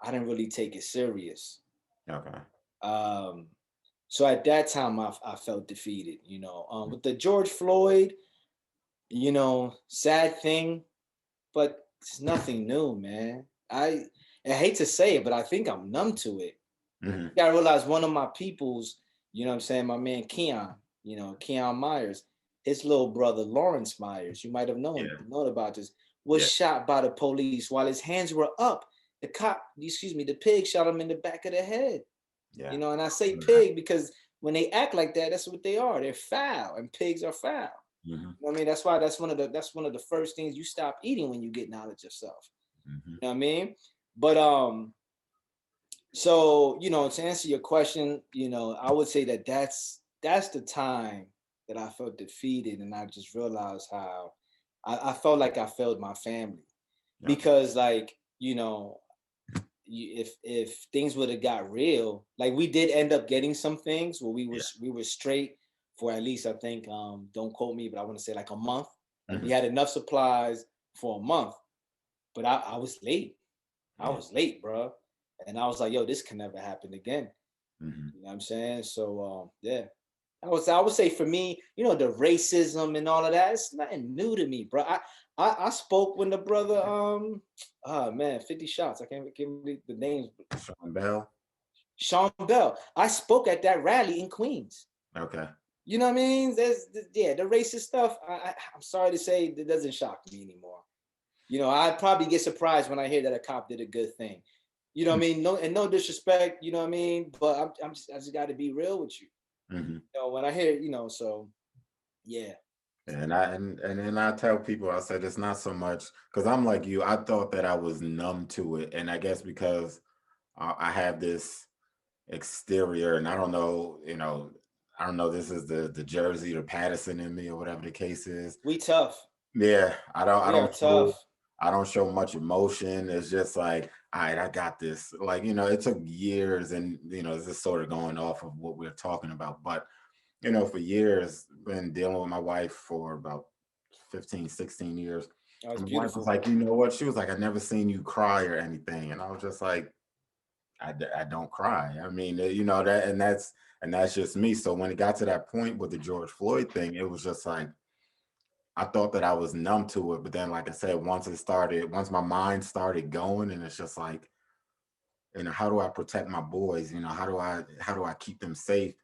I didn't really take it serious. Okay. Um, so at that time, I felt defeated. With the George Floyd, sad thing, but it's nothing new, man. I hate to say it, but I think I'm numb to it. Hmm. You gotta realize one of my peoples, what I'm saying, my man Keon, Keon Myers, his little brother Lawrence Myers, you might have Yeah. known about this, was Yeah. shot by the police while his hands were up. The pig shot him in the back of the head. Yeah. And I say Right. pig because when they act like that, that's what they are. They're foul, and pigs are foul. Hmm. You know what I mean? That's why that's one of the first things you stop eating when you get knowledge yourself. Hmm. You know what I mean? But so, to answer your question, I would say that that's the time that I felt defeated, and I just realized how I felt like I failed my family Okay. because, like, if things would have got real, like we did end up getting some things where Yeah. we were straight for at least I think don't quote me, but I want to say like a month. Like we Hmm. had enough supplies for a month, but I was late. I Yeah. was late, bro. And I was like, yo, this can never happen again. Hmm. You know what I'm saying? So yeah. I would say for me, the racism and all of that, it's nothing new to me, bro. I spoke when the brother oh man, 50 shots. I can't give the names. Sean Bell. Sean Bell. I spoke at that rally in Queens. Okay. You know what I mean? Yeah, the racist stuff. I'm sorry to say, it doesn't shock me anymore. I probably get surprised when I hear that a cop did a good thing. You know what I mean? No, and no disrespect. You know what I mean? But I just got to be real with you. Hmm. When I hear, so yeah. And then I tell people, I said it's not so much because I'm like you. I thought that I was numb to it, and I guess because I have this exterior, and I don't know, I don't know. This is the Jersey, the Paterson in me, or whatever the case is. We tough. Yeah, I We are don't show tough. I don't show much emotion. It's just like, all right, I got this. Like, it took years, and this is sort of going off of what we're talking about. But, for years, been dealing with my wife for about 15, 16 years. That was And my wife was beautiful. like, you know what? She was like, I never seen you cry or anything. And I was just like, I don't cry. I mean, that's just me. So when it got to that point with the George Floyd thing, it was just like, I thought that I was numb to it, but then, like I said, once my mind started going, and it's just like, how do I protect my boys? How do I keep them safe?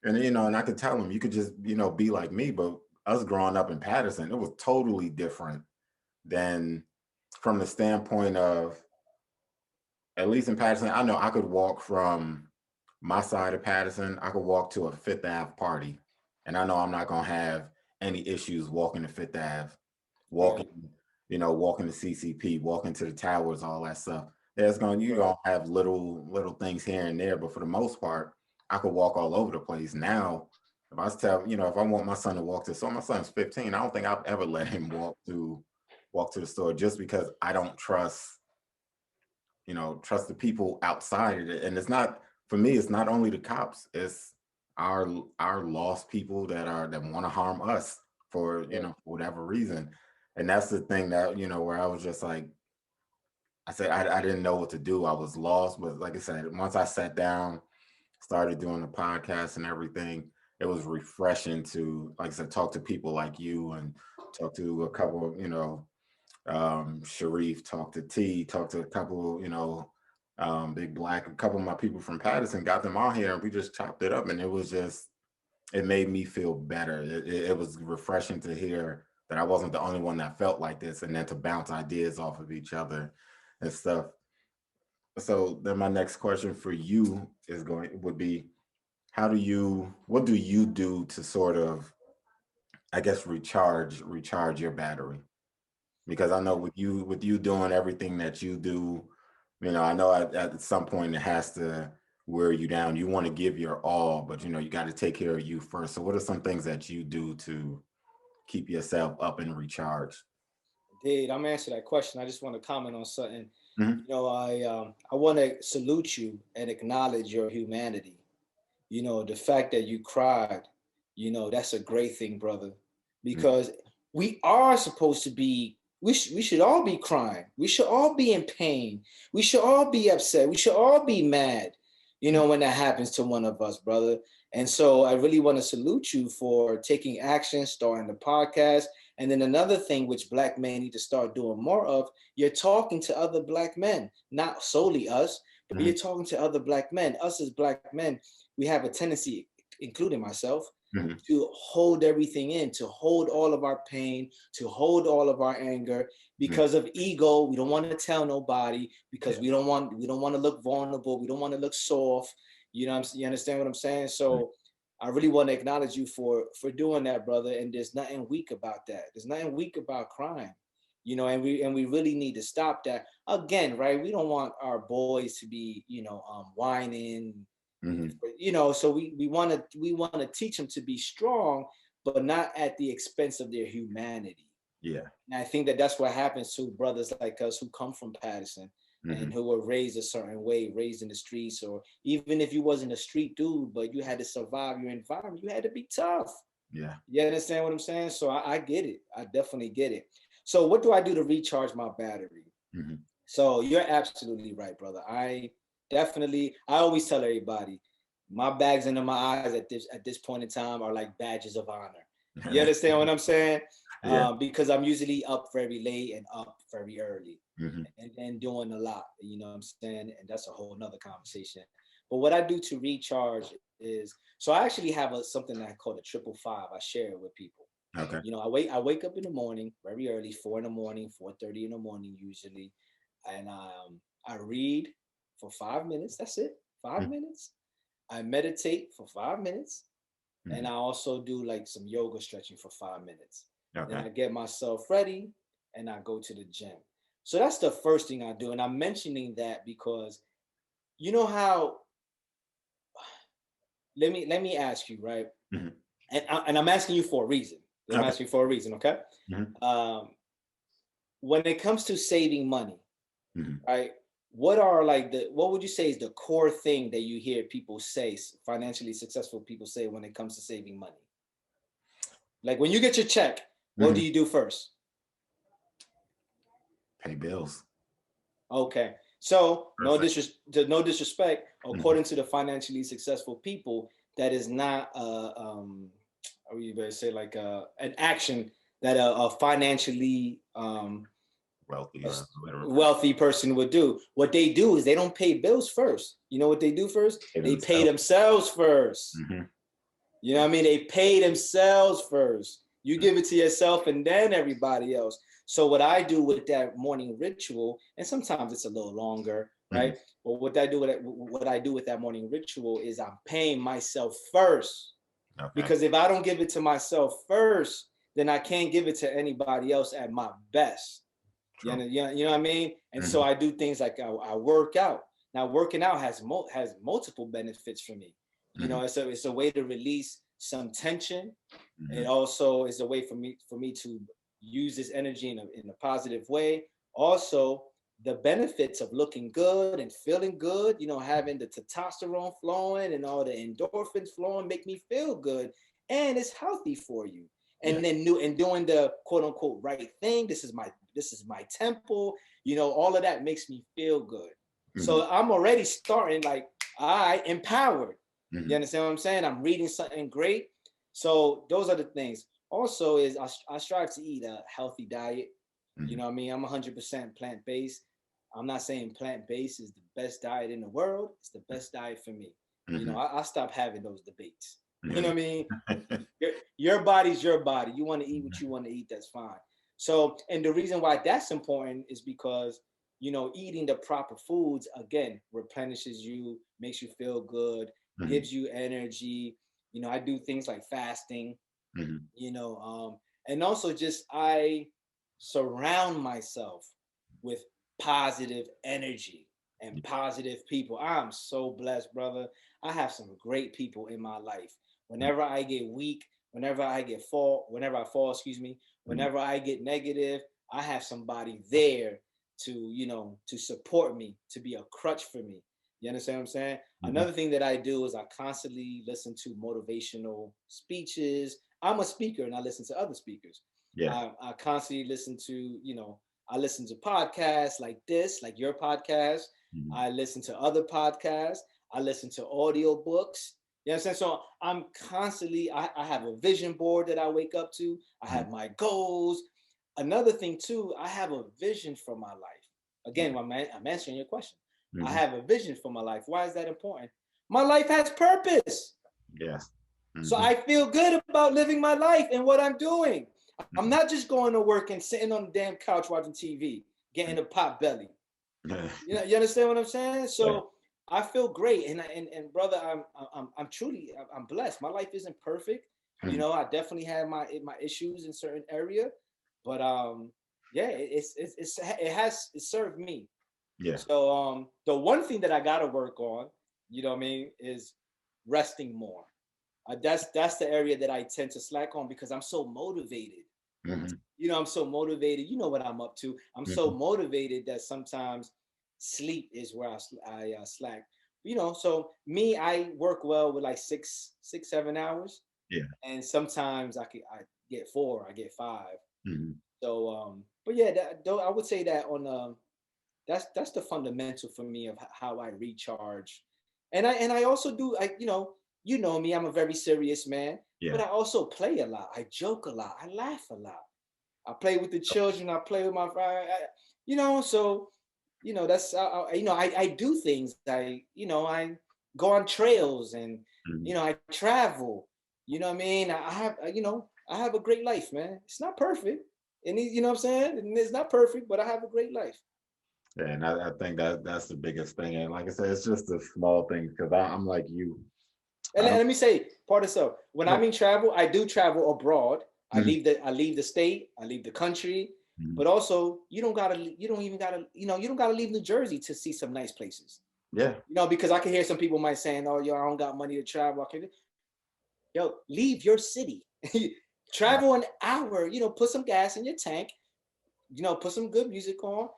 And and I could tell them, you could just, be like me. But us growing up in Patterson, it was totally different than from the standpoint of, at least in Patterson, I know I could walk from my side of Patterson, I could walk to a Fifth Ave party, and I know I'm not gonna have any issues walking to Fifth Ave, Right. walking, walking to CCP, walking to the towers, all that stuff. Yeah, it's going you Right. gonna have little things here and there, but for the most part, I could walk all over the place. Now, if I was tell if I want my son to walk to, so my son's 15, I don't think I've ever let him walk to the store just because I don't trust the people outside of it. And it's not for me, it's not only the cops, it's our our lost people that want to harm us for, Right. for whatever reason. And that's the thing that, where I was just like, I said I didn't know what to do. I was lost. But like I said, once I sat down, started doing the podcast and everything, it was refreshing to, like I said, talk to people like you and talk to a couple of, Sharif, talked to T, talked to a couple, Big Black, a couple of my people from Paterson, got them on here and we just chopped it up. And it was just, it made me feel better. It was refreshing to hear that I wasn't the only one that felt like this, and then to bounce ideas off of each other and stuff. So then my next question for you would be, what do you do to sort of, I guess, recharge your battery? Because I know with you doing everything that you do, I know at some point it has to wear you down. You want to give your all, but you got to take care of you first. So what are some things that you do to keep yourself up and recharged? Indeed, I'm answering that question. I just want to comment on something. Hmm. I want to salute you and acknowledge your humanity. The fact that you cried, that's a great thing, brother, because we are supposed to be, we should all be crying. We should all be in pain. We should all be upset. We should all be mad, when that happens to one of us, brother. And so I really want to salute you for taking action, starting the podcast. And then another thing which Black men need to start doing more of, you're talking to other Black men, not solely us, but you're Hmm. talking to other Black men. Us as Black men, we have a tendency, including myself, Hmm. to hold everything in, to hold all of our pain, to hold all of our anger Hmm. because of ego. We don't want to tell nobody because Yeah. we don't want to look vulnerable. We don't want to look soft. You understand what I'm saying? So I really want to acknowledge you for doing that, brother. And there's nothing weak about that. There's nothing weak about crying. And we really need to stop that again, right? We don't want our boys to be, whining, Hmm. so we want to teach them to be strong, but not at the expense of their humanity. Yeah. And I think that that's what happens to brothers like us who come from Paterson and Hmm. who were raised a certain way, raised in the streets, or even if you wasn't a street dude, but you had to survive your environment, you had to be tough. Yeah. You understand what I'm saying? So I get it. I definitely get it. So what do I do to recharge my battery? Hmm. So you're absolutely right, brother. I always tell everybody, my bags under my eyes at this point in time are like badges of honor. You understand what I'm saying? Yeah. Because I'm usually up very late and up very early Hmm. and doing a lot. You know what I'm saying? And that's a whole nother conversation. But what I do to recharge is, so I actually have something that I call a 555. I share it with people. Okay. I wake up in the morning very early, 4 in the morning, 4:30 in the morning usually, and I read for 5 minutes. That's it, 5 minutes. I meditate for 5 minutes, and Hmm. I also do like some yoga stretching for 5 minutes. Then Okay. I get myself ready, and I go to the gym. So that's the first thing I do, and I'm mentioning that because you know how. Let me ask you, right? Hmm. And I'm asking you for a reason. I'm Okay. asking you for a reason, okay? Hmm. Um, when it comes to saving money, Hmm. right? What would you say is the core thing that you hear people say, financially successful people say when it comes to saving money? Like when you get your check, what do Hmm. you do first? Pay bills. Okay. So Perfect. no disrespect, Hmm. according to the financially successful people, that is not or you better say like an action that a financially Wealthy a or whatever person. wealthy person would do. What they do is they don't pay bills first. You know what they do first? Pay They pay themselves. themselves first. Hmm. You know what I mean? They pay themselves first. You give it to yourself and then everybody else. So what I do with that morning ritual, and sometimes it's a little longer, Hmm. right? But what I do with that morning ritual is I'm paying myself first. Okay. Because if I don't give it to myself first, then I can't give it to anybody else at my best. True. You know what I mean? And so Hmm. I do things like I work out. Now working out has multiple benefits for me. You know, Hmm. it's a way to release some tension. It Hmm. also is a way for me to use this energy in a positive way. Also, the benefits of looking good and feeling good, you know, having the testosterone flowing and all the endorphins flowing make me feel good, and it's healthy for you. Yeah. And then new and doing the quote unquote right thing. This is my temple. You know, all of that makes me feel good. Hmm. So I'm already starting like I empowered. You Hmm. understand what I'm saying? I'm reading something great. So those are the things. Also, is I strive to eat a healthy diet. You Hmm. know what I mean? I'm 100% plant based. I'm not saying plant based is the best diet in the world. It's the best diet for me. You know, Hmm. I stopped having those debates. You know Yeah. what I mean? Your body's your body. You want to eat what you want to eat, that's fine. So, and the reason why that's important is because, you know, eating the proper foods, again, replenishes you, makes you feel good, Hmm. gives you energy. You know, I do things like fasting, Hmm. you know, and also just I surround myself with positive energy and positive people. I'm so blessed, brother. I have some great people in my life. Whenever I get weak, whenever I fall, excuse me, Hmm. whenever I get negative, I have somebody there to, you know, to support me, to be a crutch for me. You understand what I'm saying? Hmm. Another thing that I do is I constantly listen to motivational speeches. I'm a speaker and I listen to other speakers. Yeah. I constantly listen to, you know, I listen to podcasts like this, like your podcast. Hmm. I listen to other podcasts. I listen to audio books. You know what I'm saying? So I'm constantly, I have a vision board that I wake up to. I have my goals. Another thing too, I have a vision for my life. Again, I'm answering your question. I Hmm. have a vision for my life. Why is that important? My life has purpose. Yes. So Hmm. I feel good about living my life and what I'm doing. I'm Hmm. not just going to work and sitting on the damn couch watching TV, getting a pot belly. Yeah. You know, you understand what I'm saying? Yeah. So I feel great, and brother, I'm truly I'm blessed. My life isn't perfect. You Mhm. know, I definitely have my issues in certain area, but yeah, it served me. Yeah. So the one thing that I got to work on, you know what I mean, is resting more. That's the area that I tend to slack on because I'm so motivated. Hmm. You know, I'm so motivated. You know what I'm up to. I'm so Hmm. motivated that sometimes sleep is where I slack. You know, so me, I work well with like 7 hours, Yeah. and sometimes I get 4, I get 5. Hmm. So, but yeah, though I would say that on that's the fundamental for me of how I recharge, and I also do you know me, I'm a very serious man, but Yeah. I also play a lot, I joke a lot, I laugh a lot, I play with the children, I play with you know, so you know that's you know I do things, I go on trails and you Mhm. know I travel, you know what I mean, I have you know I have a great life, man. It's not perfect, and you know what I'm saying, and it's not perfect, but I have a great life. Yeah, and I think that that's the biggest thing. And like I said, it's just the small things because I'm like you. And I don't. let me say, part of so when I No. mean travel, I do travel abroad. Mhm. I leave the state, I leave the country, Mhm. but also you don't even gotta, you know, you don't gotta leave New Jersey to see some nice places. Yeah. You know, because I can hear some people might saying, "Oh, yo, I don't got money to travel." I can, yo, leave your city, Right. travel an hour. You know, put some gas in your tank. You know, put some good music on,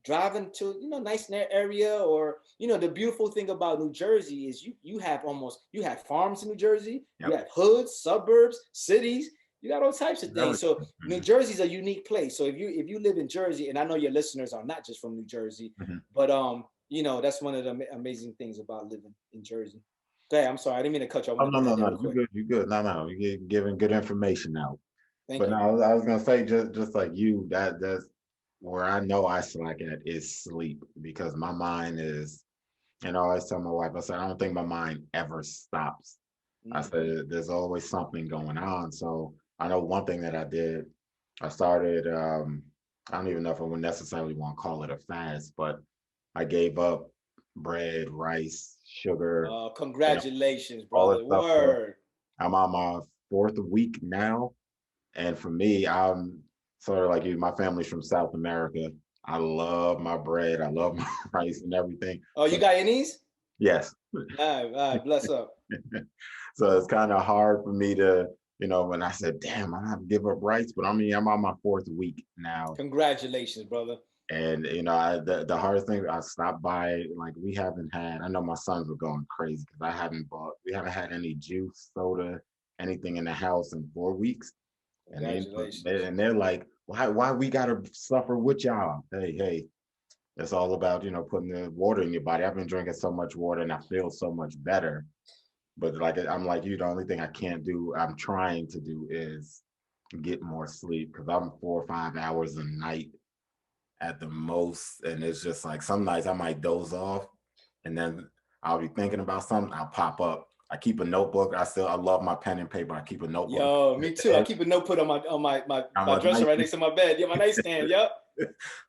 driving to nice area, or you know the beautiful thing about New Jersey is you have farms in New Jersey, you Yep. have hoods, suburbs, cities, you got all types of things. So Everything. New Mhm. Jersey's a unique place. So if you live in Jersey, and I know your listeners are not just from New Jersey, Mhm. but you know that's one of the amazing things about living in Jersey. Okay, I'm sorry, I didn't mean to cut you. I Oh wanted no, to no, add that no. real You quick. good. You good. No, no. You get giving good information out. Thank But no, you. I was gonna say just like you, that's where I know I slack at is sleep because my mind is. And I always tell my wife, I said I don't think my mind ever stops. I Mm-hmm. said there's always something going on. So I know one thing that I did. I started. I don't even know if I would necessarily want to call it a fast, but I gave up bread, rice, sugar, you know, Congratulations, all that brother. stuff. So Word. I'm on my fourth week now, and for me, I'm sort of like you. My family's from South America. I love my bread. I love my rice and everything. Oh, you So got your knees? yes. All right, bless up. So it's kind of hard for me to, when I said, damn, I have to give up rice, but I mean, I'm on my fourth week now. Congratulations, brother. And the hardest thing, I stopped by, like we haven't had. I know my sons were going crazy because we haven't had any juice, soda, anything in the house in 4 weeks. And Congratulations. they're like, why we gotta suffer with y'all? Hey, it's all about putting the water in your body. I've been drinking so much water and I feel so much better. But like I'm like you, the only thing I can't do, I'm trying to do is get more sleep because I'm 4 or 5 hours a night at the most. And it's just like some nights I might doze off and then I'll be thinking about something, I'll pop up. I keep a notebook. I love my pen and paper. I keep a notebook Yo, at me too. the I edge. keep a notepad on I'm my a dresser night. right next to my bed. Yeah, my nightstand. Yup.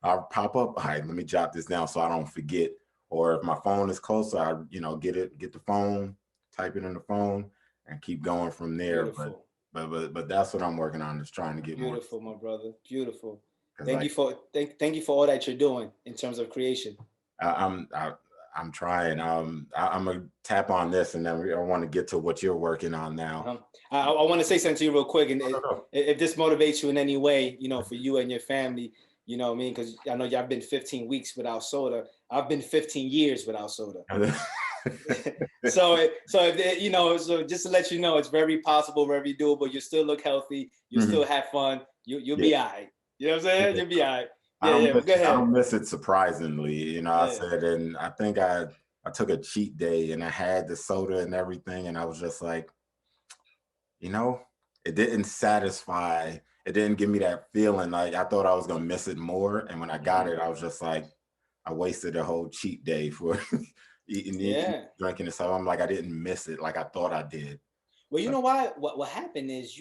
I'll pop up. All right, let me jot this down so I don't forget. Or if my phone is closer, get the phone, type it in the phone, and keep going from there. But Beautiful. but that's what I'm working on is trying to get more Beautiful, my brother. Beautiful. because like Thank you for all that you're doing in terms of creation. I, I'm I, I'm trying. I'm gonna tap on this, and then I want to get to what you're working on now. Uh-huh. I want to say something to you real quick, and No, no, no. if this motivates you in any way, for you and your family, what I mean, because I know y'all been 15 weeks without soda. I've been 15 years without soda. So just to let you know, it's very possible, very doable. You still look healthy. You still Mhm. have fun. You'll Yeah, be all right. You know what I'm saying? yeah. You'll be all right. Yeah, yeah. But go I ahead. don't miss it surprisingly. I Yeah, said, and I think I took a cheat day and I had the soda and everything, and I was just like, you know, it didn't satisfy. It didn't give me that feeling. Like I thought I was gonna miss it more, and when I got it, I was just like, I wasted a whole cheat day for eating, yeah. drinking, and so I'm like, I didn't miss it like I thought I did. Well, you So, know why? What happened is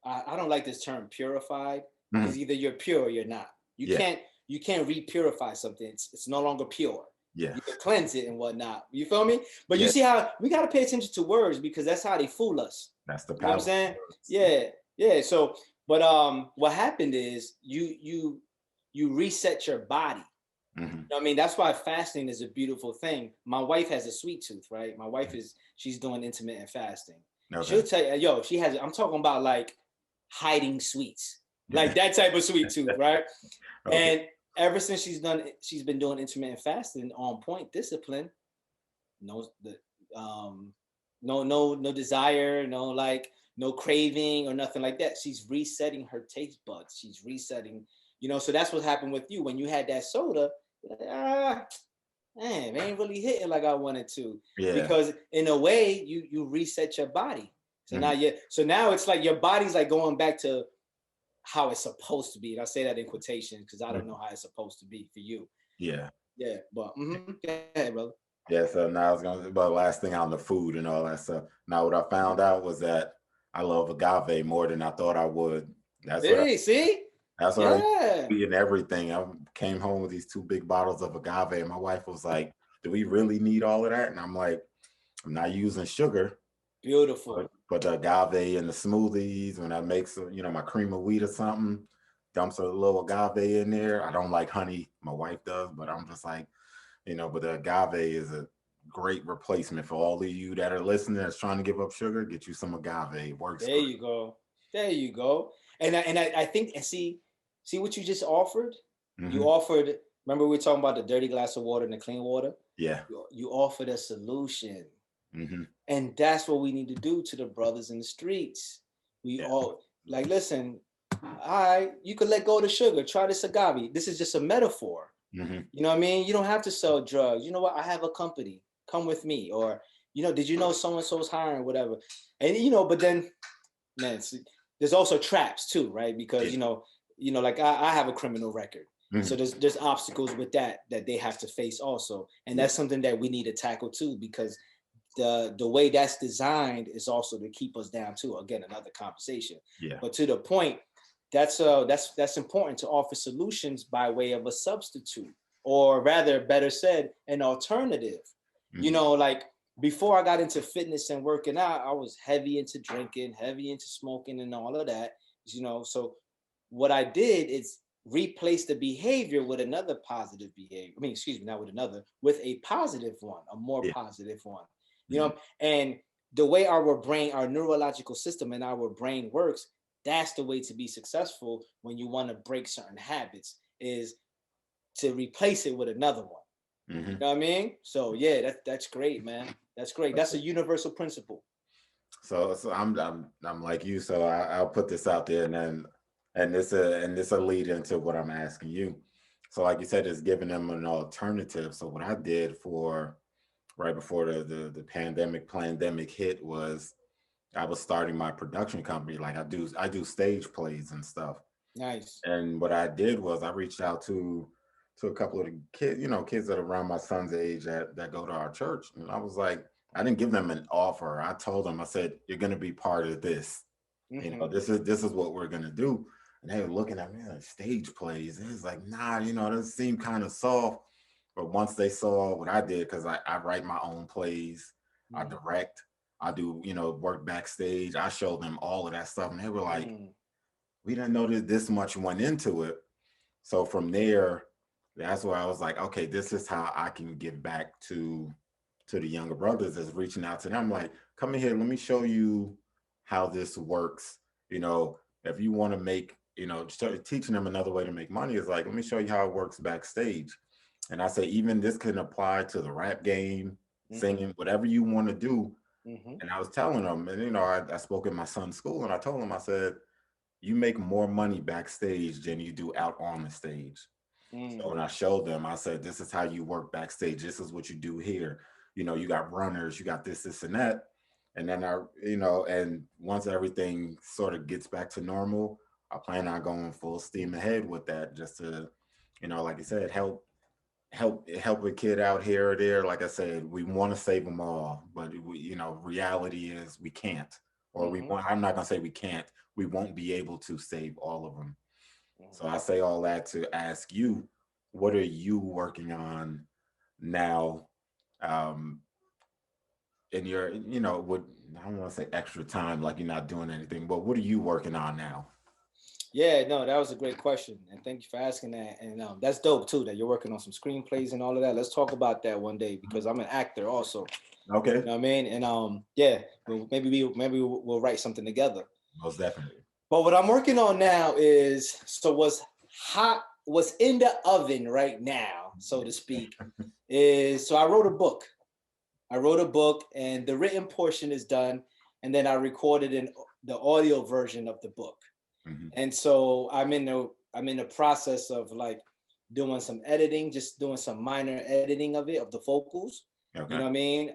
I don't like this term purified because mhm, either you're pure or you're not. yeah, You can't re-purify something. It's no longer pure. yeah, You can cleanse it and whatnot. You feel me? But you yeah. see how we gotta pay attention to words because that's how they fool us. That's the You know what I'm power. saying? Yeah, yeah. So, but what happened is you reset your body. Hmm. I mean, that's why fasting is a beautiful thing. My wife has a sweet tooth, right? My wife she's doing intermittent fasting. Okay. She'll tell you, yo, she has, I'm talking about like hiding sweets, like that type of sweet tooth, right? Okay. And ever since she's been doing intermittent fasting on point discipline, no, the, um, no desire, no craving or nothing like that. She's resetting her taste buds. She's resetting, so that's what happened with you when you had that soda. You're like, man, it ain't really hitting like I wanted to. Yeah. Because in a way, you reset your body. Hmm. So now it's like your body's like going back to how it's supposed to be. And I say that in quotations because I don't know how it's supposed to be for you. Yeah. Yeah, but go ahead, brother. Yeah. So now I was gonna, but last thing on the food and all that stuff. Now what I found out was that I love agave more than I thought I would. That's what I, Hey, see? that's what I used Yeah. to eat in everything. I came home with these two big bottles of agave, and my wife was like, "Do we really need all of that?" And I'm like, "I'm not using sugar, Beautiful. but the agave in the smoothies when I make some, my cream of wheat or something, dumps a little agave in there. I don't like honey. My wife does, but I'm just like, but the agave is a great replacement for all of you that are listening that's trying to give up sugar. Get you some agave. It works There great. you go. There you go. And I think and see what you just offered. You Hmm. offered. Remember we were talking about the dirty glass of water and the clean water. Yeah. You offered a solution, Hmm. and that's what we need to do to the brothers in the streets. We Yeah. all like listen. All right, you could let go of the sugar. Try this agave. This is just a metaphor. Hmm. You know what I mean? You don't have to sell drugs. You know what? I have a company. Come with me. Or, did you know so and so's hiring, whatever. And but then, man, there's also traps too, right? Because Yeah. like I have a criminal record. So Hmm. there's obstacles with that they have to face also. And Yeah. that's something that we need to tackle too, because the way that's designed is also to keep us down too. Again, another conversation. Yeah. But to the point, that's important to offer solutions by way of a substitute, or rather, better said, an alternative. Hmm. Like before I got into fitness and working out, I was heavy into drinking, heavy into smoking, and all of that. So what I did is replace the behavior with another positive behavior. I mean, excuse me, not with another, with a positive one, a more Yeah. positive one. You Mhm. know, and the way our brain, our neurological system and our brain works, that's the way to be successful when you want to break certain habits, is to replace it with another one. You Mhm. know what I mean? So yeah, that's great, man. That's great. That's a universal principle. So I'm like you. So I'll put this out there, and then and this will lead into what I'm asking you. So like you said, it's giving them an alternative. So what I did for right before the pandemic hit was I was starting my production company. Like I do stage plays and stuff. Nice. And what I did was I reached out to a couple of the kids, kids that are around my son's age that go to our church. And I was like, I didn't give them an offer. I told them, I said, you're gonna be part of this. Mm-hmm. This is what we're gonna do. And they were looking at me like stage plays. And it's like, nah, it doesn't seem kind of soft. But once they saw what I did, because I write my own plays, I Mm-hmm. direct, I do, work backstage, I show them all of that stuff. And they were like, Mm-hmm. we didn't know that this much went into it. So from there, that's where I was like, okay, this is how I can give back to the younger brothers, is reaching out to them. Like, come in here, let me show you how this works. If you want to make, start teaching them another way to make money, is like, let me show you how it works backstage. And I say, even this can apply to the rap game, Mm-hmm. singing, whatever you want to do. Mm-hmm. And I was telling them, and I spoke in my son's school, and I told him, I said, you make more money backstage than you do out on the stage. So Mm-hmm. when I showed them, I said, this is how you work backstage. This is what you do here. You got runners, you got this, and that. And then and once everything sort of gets back to normal, I plan on going full steam ahead with that, just to, like I said, help a kid out here or there. Like I said, we want to save them all, but reality is we can't, or we Mm-hmm. want. I'm not gonna say we can't. We won't be able to save all of them. So Mm-hmm. I say all that to ask you, what are you working on now? Um, in your, what I don't want to say extra time, like you're not doing anything, but what are you working on now? Yeah, no, that was a great question, and thank you for asking that. And that's dope too, that you're working on some screenplays and all of that. Let's talk about that one day, because I'm an actor also. You Okay, know what I mean? And yeah, we'll write something together. most definitely. But what I'm working on now is, so what's in the oven right now, so to speak, is, so I wrote a book. I wrote a book, and the written portion is done, and then I recorded the audio version of the book. Hmm. And so I'm in the process of like doing some editing, just doing some minor editing of it, of the vocals. You Okay. know what I mean?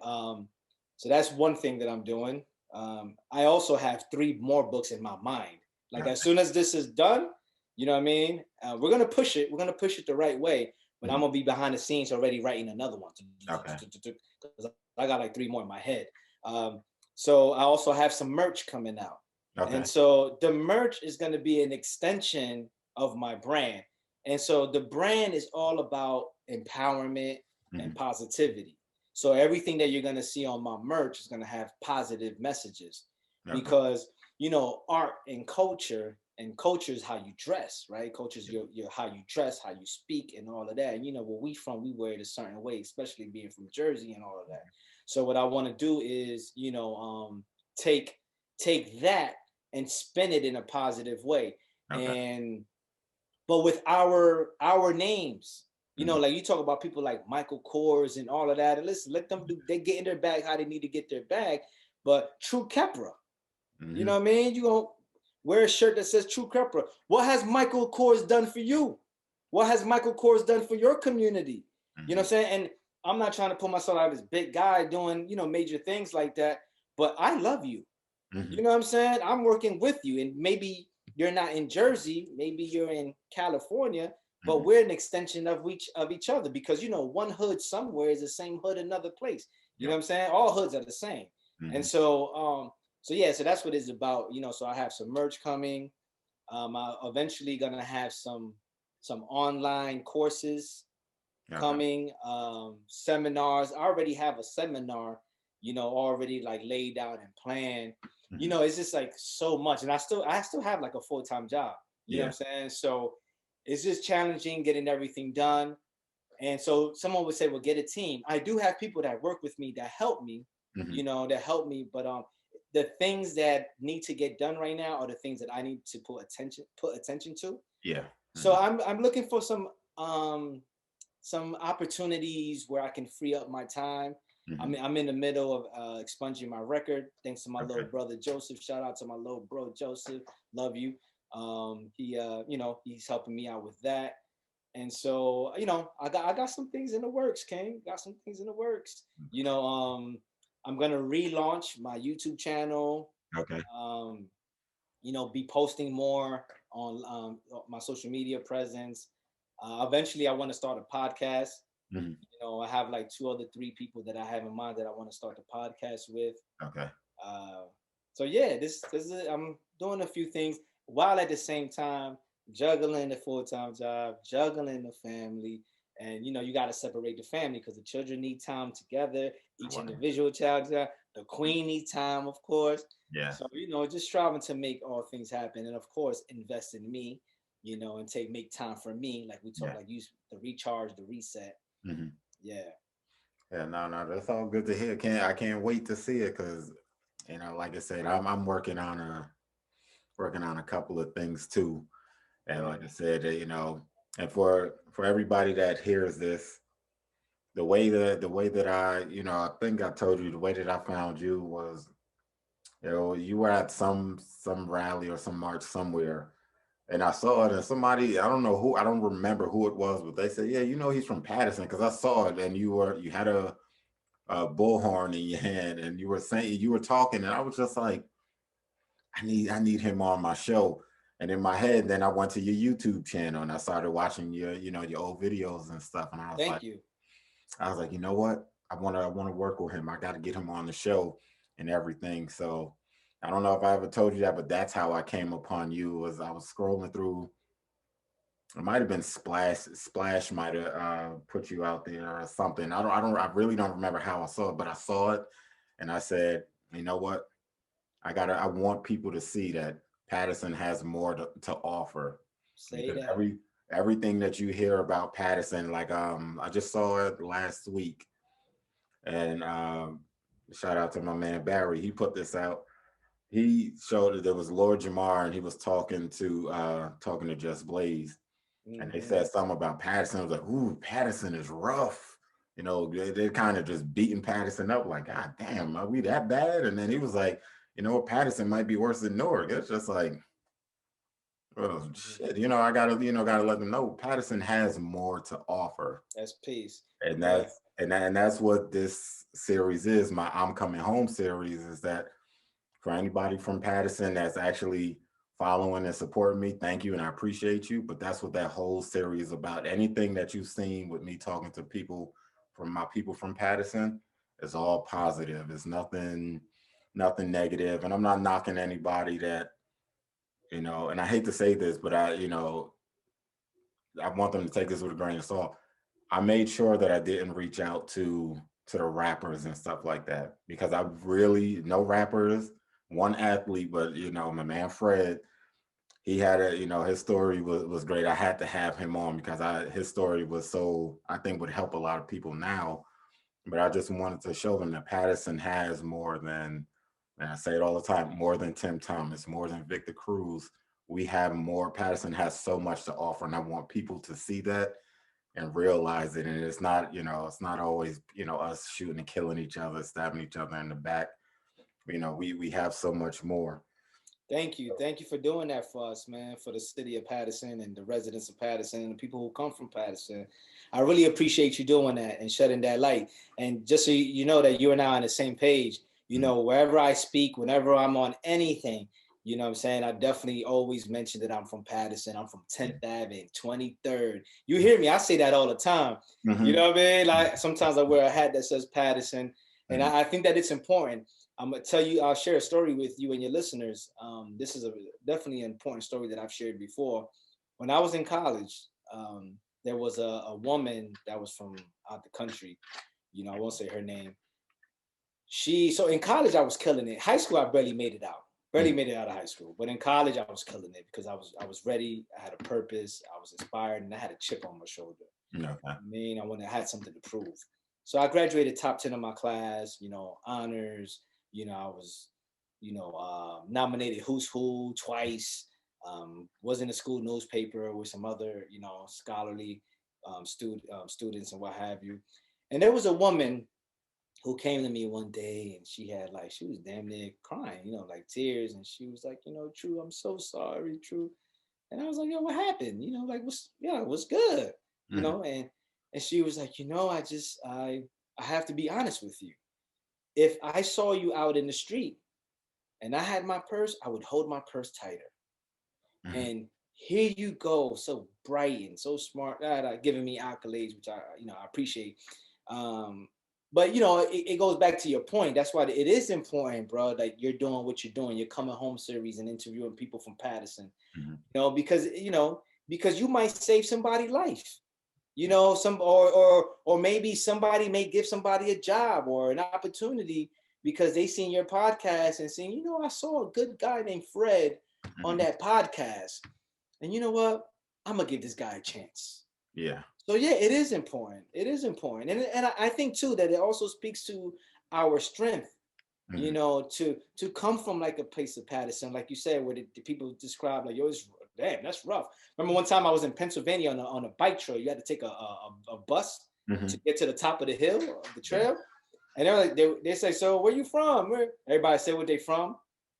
So that's one thing that I'm doing. I also have three more books in my mind. Like, as Okay. soon as this is done, you know what I mean? We're gonna push it. We're gonna push it the right way. But I'm Mhm. gonna be behind the scenes already writing another one, Okay. because I got like three more in my head. Um, so I also have some merch coming out. And Okay. so the merch is going to be an extension of my brand. And so the brand is all about empowerment and Hmm. positivity. So everything that you're going to see on my merch is going to have positive messages, Okay. because, art and culture is how you dress, right? Culture is your how you dress, how you speak, and all of that. And where we from, we wear it a certain way, especially being from Jersey and all of that. So what I want to do is, take take that and spin it in a positive way. Okay. And but with our names, Hmm. like you talk about people like Michael Kors and all of that. And listen, let them do, they get in their bag how they need to get their bag. But True Khepra, you know Hmm. what I mean? You gonna wear a shirt that says True Khepra. What has Michael Kors done for you? What has Michael Kors done for your community? You know Hmm. what I'm saying? And I'm not trying to put myself out as this big guy doing, major things like that, but I love you. Hmm. You know what I'm saying? I'm working with you, and maybe you're not in Jersey, maybe you're in California, but Hmm. we're an extension of each other, because one hood somewhere is the same hood another place. You know Yep. what I'm saying? All hoods are the same. And Hmm. so yeah, so that's what it's about. So I have some merch coming. I'm eventually gonna have some online courses Okay. coming, seminars. I already have a seminar, already like laid out and planned. Hmm. It's just like so much, and I still have like a full-time job. You know what I'm Yeah. saying? So it's just challenging getting everything done. And so someone would say, well, get a team. I do have people that work with me that help me, Hmm. that help me. But the things that need to get done right now are the things that I need to put attention to. Yeah. So Hmm. I'm looking for some opportunities where I can free up my time. Hmm. I'm in the middle of expunging my record. Thanks to my little Okay. brother Joseph. Shout out to my little bro Joseph. Love you. He he's helping me out with that. And so, I got some things in the works, King. Got some things in the works. I'm gonna relaunch my YouTube channel. Okay. Um, be posting more on my social media presence. Eventually, I want to start a podcast. Hmm. I have like two other three people that I have in mind that I want to start the podcast with. Okay. Uh, so yeah, this is I'm doing a few things while at the same time juggling the full time job, juggling the family, and you got to separate the family because the children need time together. Each Wow. individual child, the queen needs time, of course. Yeah. So just striving to make all things happen, and of course invest in me, and make time for me, like we talk, Yeah. like use the recharge, the reset. Hmm. Yeah, Yeah. No, no, that's all good to hear. I can't wait to see it because, like I said, I'm working on a couple of things too. And like I yeah. said, and for everybody that hears this, the way that I think I told you the way that I found you was, you were at some rally or some march somewhere, and I saw it, and somebody, I don't know who, I don't remember who it was, but they said, yeah, he's from Paterson, because I saw it, and you had a bullhorn in your hand, and you were talking, and I was just like, I need him on my show. And in my head, then I went to your YouTube channel and I started watching your old videos and stuff. And Thank you. I was like, you know what? I want to work with him. I got to get him on the show and everything. So I don't know if I ever told you that, but that's how I came upon you. Was I was scrolling through. It might have been Splash. Splash might have put you out there or something. I really don't remember how I saw it, but I saw it, and I said, you know what? I want people to see that Paterson has more to offer, Say because that. everything that you hear about Paterson, like, I just saw it last week, and shout out to my man Barry, he put this out. He showed that there was Lord Jamar, and he was talking to Just Blaze, and they Hmm. said something about Paterson. I was like, ooh, Paterson is rough. They're kind of just beating Paterson up, like, God damn, are we that bad? And then he was like, Paterson might be worse than Newark. It's just like, oh Hmm. shit. I gotta let them know Paterson has more to offer. That's peace. And Yeah. that's what this series is. My I'm Coming Home series is that, for anybody from Paterson that's actually following and supporting me, thank you and I appreciate you. But that's what that whole series is about. Anything that you've seen with me talking to people from Paterson is all positive. It's nothing negative. And I'm not knocking anybody that, and I hate to say this, but I want them to take this with a grain of salt. I made sure that I didn't reach out to the rappers and stuff like that, because I really no rappers, one athlete, but my man Fred, he had his story was great. I had to have him on because his story was, so I think would help a lot of people now. But I just wanted to show them that Patterson has more than, and I say it all the time, more than Tim Thomas, more than Victor Cruz. We have more. Patterson has so much to offer, and I want people to see that and realize it. And it's not always, us shooting and killing each other, stabbing each other in the back. We have so much more. Thank you. Thank you for doing that for us, man, for the city of Paterson and the residents of Paterson and the people who come from Paterson. I really appreciate you doing that and shedding that light. And just so you know that you and I are on the same page, Mhm. wherever I speak, whenever I'm on anything, what I'm saying? I definitely always mention that I'm from Paterson. I'm from Yeah. 10th Avenue, 23rd. You hear me? I say that all the time. You Mhm. know what I mean? Like sometimes I wear a hat that says Paterson. And Mhm. I think that it's important. I'm gonna tell you. I'll share a story with you and your listeners. This is definitely an important story that I've shared before. When I was in college, there was a woman that was from out the country. I won't say her name. So in college I was killing it. High school I barely made it out. Barely Mhm. made it out of high school. But in college I was killing it because I was ready. I had a purpose. I was inspired, and I had a chip on my shoulder. Okay. I had something to prove. So I graduated top 10 of my class, honors. I was, nominated Who's Who twice. Was in the school newspaper with some other, scholarly students and what have you. And there was a woman who came to me one day, and she was damn near crying, like tears. And she was like, True, I'm so sorry, True. And I was like, yo, what happened? Like, what's good? You Mhm. know, and and she was like, I have to be honest with you. If I saw you out in the street and I had my purse, I would hold my purse tighter. Mhm. And here you go, so bright and so smart, giving me accolades, which I appreciate. Um, but it goes back to your point. That's why it is important, bro. Like you're doing what you're doing. You're coming home series and interviewing people from Paterson. Mhm. Because you might save somebody's life. Or maybe somebody may give somebody a job or an opportunity because they seen your podcast and seen, I saw a good guy named Fred on Mhm. that podcast. And you know what? I'm gonna give this guy a chance. Yeah. So yeah, it is important. It is important. And I think too that it also speaks to our strength, Mhm. to come from like a place of Patterson, like you said, where the people describe like, yo, it's damn, that's rough. Remember one time I was in Pennsylvania on a bike trail. You had to take a bus to Mhm. get to the top of the hill of the Yeah. trail. And they're like, they say, so where you from? Everybody said where they from.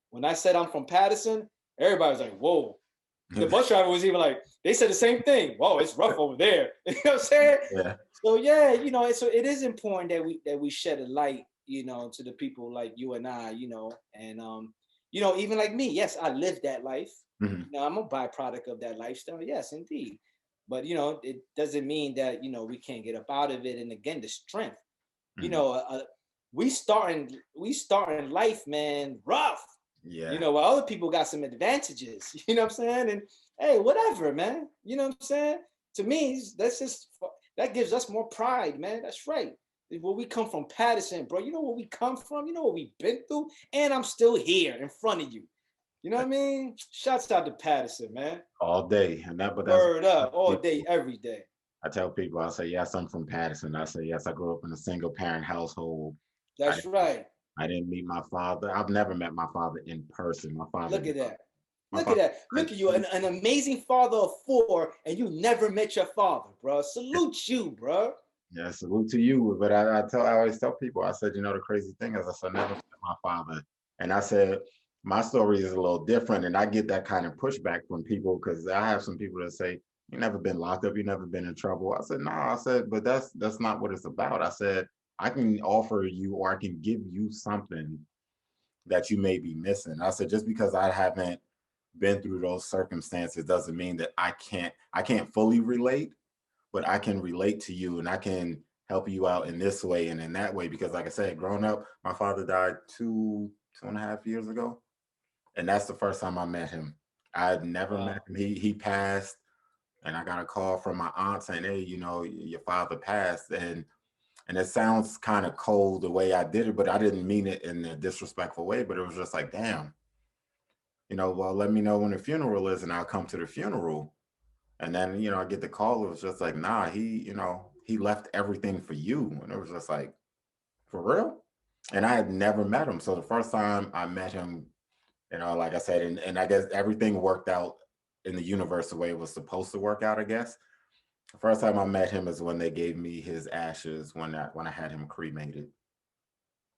When I said I'm from Patterson, everybody was like, whoa. The bus driver was even like, they said the same thing. Whoa, it's rough over there. You know what I'm saying? Yeah. So yeah, so it is important that we shed a light, to the people like you and I, and even like me. Yes, I lived that life. Mhm. I'm a byproduct of that lifestyle. Yes, indeed. But it doesn't mean that we can't get up out of it. And again, the strength. You Mhm. know, we starting life, man, rough. Yeah. While other people got some advantages. You know what I'm saying? And hey, whatever, man. You know what I'm saying? To me, that gives us more pride, man. That's right. Where we come from, Patterson, bro. You know where we come from. You know what we've been through, and I'm still here in front of you. You know what I mean? Shouts out to Patterson, man. All day. And that's Word up, all day, every day. I tell people, I say, yes, I'm from Paterson. I say, yes, I grew up in a single parent household. I That's didn't, right. I didn't meet my father. I've never met my father in person. My father Look died. at that. My Look at father that. died Look at you, two. an amazing father of four, and you never met your father, bro. Salute you, bro. Yeah, salute to you. But I always tell people, I said, the crazy thing is I said, I never met my father. And I said, my story is a little different. And I get that kind of pushback from people because I have some people that say, you never been locked up, you never been in trouble. I said, no, I said, but that's not what it's about. I said, I can offer you or I can give you something that you may be missing. I said, just because I haven't been through those circumstances doesn't mean that I can't fully relate, but I can relate to you and I can help you out in this way and in that way. Because like I said, growing up, my father died 2.5 years ago. And that's the first time I met him. I had never met Wow. him. He passed and I got a call from my aunt saying, hey, your father passed. And it sounds kind of cold the way I did it, but I didn't mean it in a disrespectful way. But it was just like, damn, well, let me know when the funeral is and I'll come to the funeral. And then, I get the call. It was just like, nah, he left everything for you. And it was just like, for real? And I had never met him. So the first time I met him, like I said, and I guess everything worked out in the universe the way it was supposed to work out, I guess. The first time I met him is when they gave me his ashes when I had him cremated.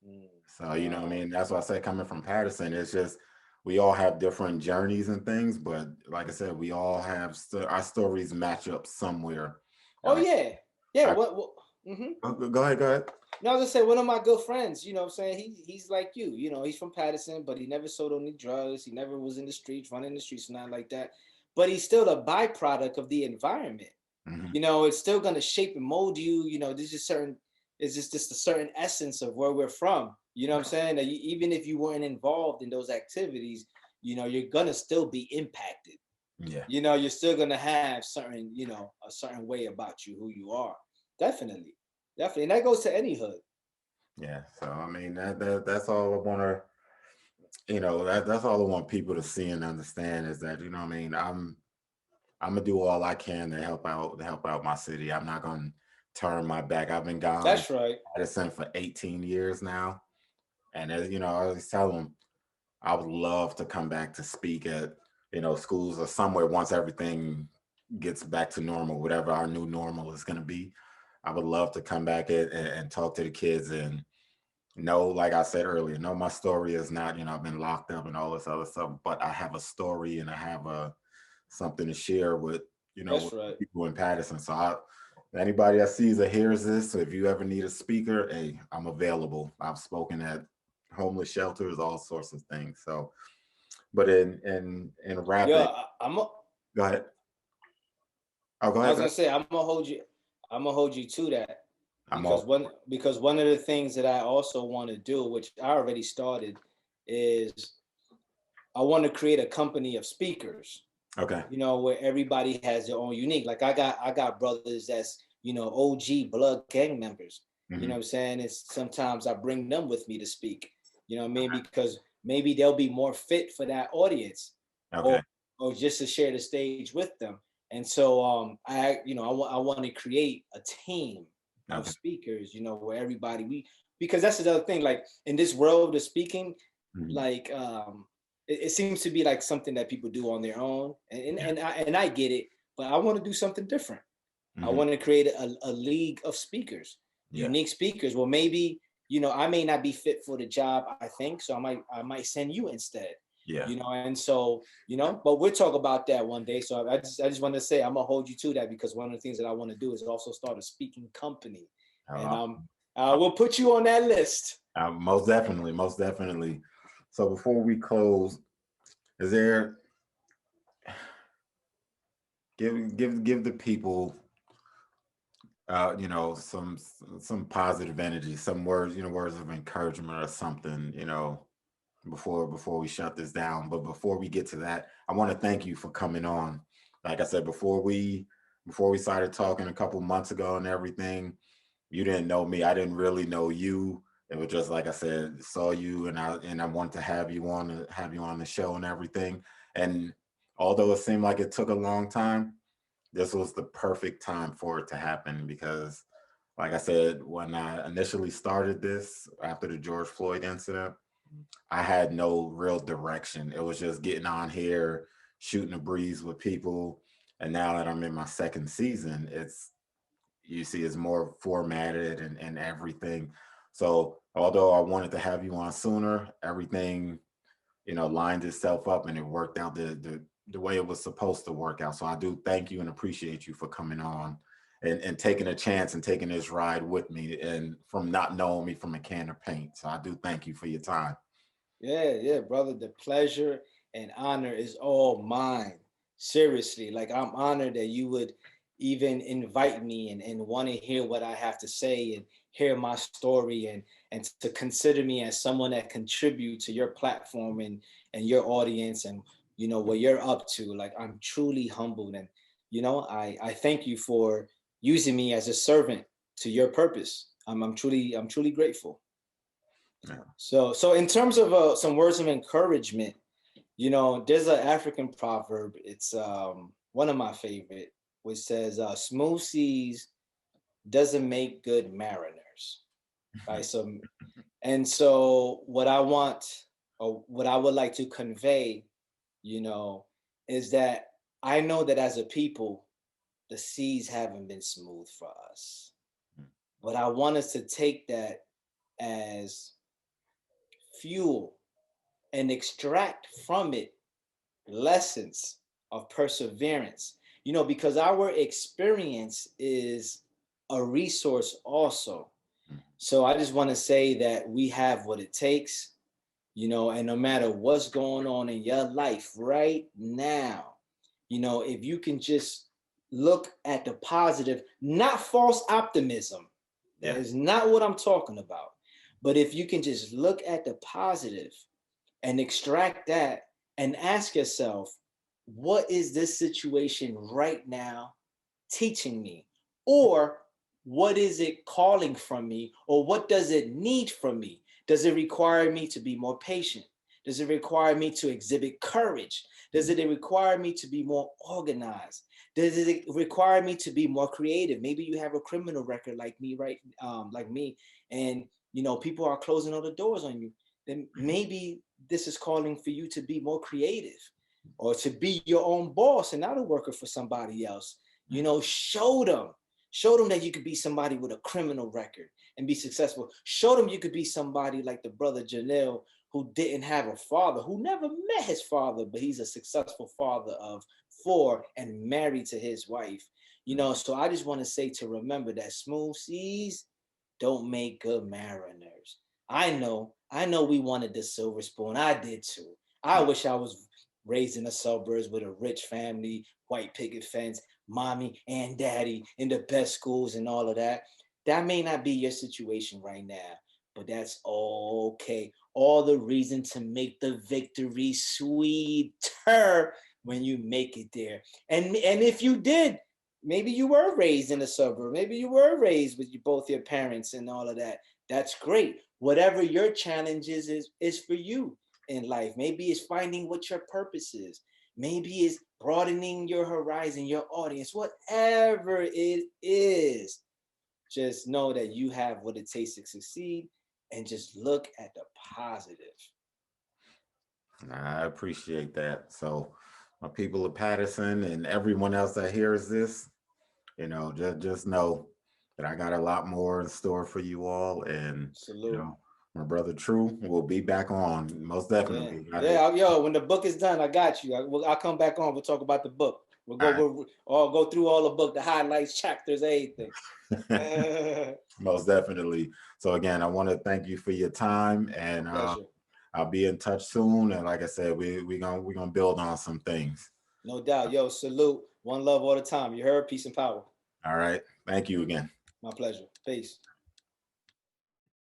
Mm, So, what I wow. mean? That's why I say coming from Patterson, it's just we all have different journeys and things, but like I said, we all have our stories match up somewhere. And Oh yeah. Yeah. What? Mm-hmm. go ahead, go ahead. No, I was gonna say one of my good friends, what I'm saying? He's like you, he's from Patterson, but he never sold any drugs, he never was in the streets, running the streets, nothing like that. But he's still a byproduct of the environment. Hmm. It's still gonna shape and mold you, there's just certain it's just a certain essence of where we're from. You know what I'm saying? That even if you weren't involved in those activities, you're gonna still be impacted. Yeah, You're still gonna have certain, a certain way about you, who you are. Definitely. Definitely. And that goes to any hood. yeah. So I mean that's all I want to, that's all I want people to see and understand is that what I mean. I'm gonna do all I can to help out my city. I'm not gonna turn my back. I've been gone That's right. Madison for 18 years now. And as you know, I always tell them I would love to come back to speak at, schools or somewhere once everything gets back to normal, whatever our new normal is gonna be. I would love to come back and talk to the kids and know, like I said earlier, know my story is not, I've been locked up and all this other stuff, but I have a story and I have a something to share with, with That's right. people in Paterson. So anybody that sees or hears this, so if you ever need a speaker, hey, I'm available. I've spoken at homeless shelters, all sorts of things. So, but in Yeah, rapid, go ahead. Oh, go I ahead. was Go gonna ahead. say I'm gonna hold you to that, I'm all because one of the things that I also want to do, which I already started, is I want to create a company of speakers, okay. where everybody has their own unique. Like I got brothers that's, OG blood gang members. You know Hmm. what I'm saying? It's sometimes I bring them with me to speak. You know what I mean? Because maybe they'll be more fit for that audience, or Okay. or just to share the stage with them. And so I want to create a team of Okay. speakers, where everybody because that's the other thing. Like in this world of speaking, Hmm. like it seems to be like something that people do on their own, and Yeah. I get it, but I want to do something different. I Hmm. want to create a league of speakers, Yeah. unique speakers. Well, maybe I may not be fit for the job. I think so. I might send you instead. Yeah. And so but we'll talk about that one day. So I just want to say I'm gonna hold you to that, because one of the things that I want to do is also start a speaking company, and Uh, I will put you on that list. most definitely, most definitely. So before we close, is there give the people some positive energy, some words, words of encouragement or something, before we shut this down. But before we get to that, I want to thank you for coming on. Like I said, before we started talking a couple months ago and everything, you didn't know me. I didn't really know you. It was just like I said, saw you and I wanted to have you on the show and everything. And although it seemed like it took a long time, this was the perfect time for it to happen because, like I said, when I initially started this after the George Floyd incident, I had no real direction. It was just getting on here, shooting a breeze with people. And now that I'm in my second season, it's more formatted and everything. So although I wanted to have you on sooner, everything lined itself up and it worked out the way it was supposed to work out. So I do thank you and appreciate you for coming on and taking a chance and taking this ride with me and from not knowing me from a can of paint. So I do thank you for your time. Yeah, yeah, brother. The pleasure and honor is all mine. Seriously, like I'm honored that you would even invite me and want to hear what I have to say and hear my story, and to consider me as someone that contribute to your platform and your audience, and what you're up to. Like I'm truly humbled, and I thank you for using me as a servant to your purpose. I'm truly grateful. Yeah. So in terms of some words of encouragement, there's an African proverb. It's one of my favorite, which says, "Smooth seas doesn't make good mariners." Right. So what I want, or what I would like to convey, you know, is that I know that as a people, the seas haven't been smooth for us, but I want us to take that as fuel and extract from it lessons of perseverance, because our experience is a resource also. So I just want to say that we have what it takes, and no matter what's going on in your life right now, if you can just look at the positive, not false optimism, that Yeah. is not what I'm talking about. But if you can just look at the positive and extract that and ask yourself, what is this situation right now teaching me? Or what is it calling from me? Or what does it need from me? Does it require me to be more patient? Does it require me to exhibit courage? Does it require me to be more organized? Does it require me to be more creative? Maybe you have a criminal record like me, right? Like me, and people are closing all the doors on you. Then maybe this is calling for you to be more creative, or to be your own boss and not a worker for somebody else. Show them that you could be somebody with a criminal record and be successful. Show them you could be somebody like the brother Janelle, who didn't have a father, who never met his father, but he's a successful father of four and married to his wife. So I just want to say to remember that smooth seas don't make good mariners. I know we wanted the silver spoon. I did too. I wish I was raised in the suburbs with a rich family, white picket fence, mommy and daddy in the best schools and all of that. That may not be your situation right now, but that's okay. All the reason to make the victory sweeter when you make it there. And if you did, maybe you were raised in a suburb, maybe you were raised with both your parents and all of that. That's great. Whatever your challenge is for you in life. Maybe it's finding what your purpose is. Maybe it's broadening your horizon, your audience, whatever it is. Just know that you have what it takes to succeed, and just look at the positive. I appreciate that. So, my people of Paterson and everyone else that hears this, just know that I got a lot more in store for you all. And, you Salute. know, my brother True will be back on most Yeah. definitely. Yeah. Yo, when the book is done, I got you. I'll come back on. We'll talk about the book. All right. We'll all go through all the book, the highlights, chapters, everything. Most definitely. So again, I want to thank you for your time, My and pleasure. I'll be in touch soon. And like I said, we gonna build on some things. No doubt. Yo, salute. One love all the time. You heard? Peace and power. All right. Thank you again. My pleasure. Peace.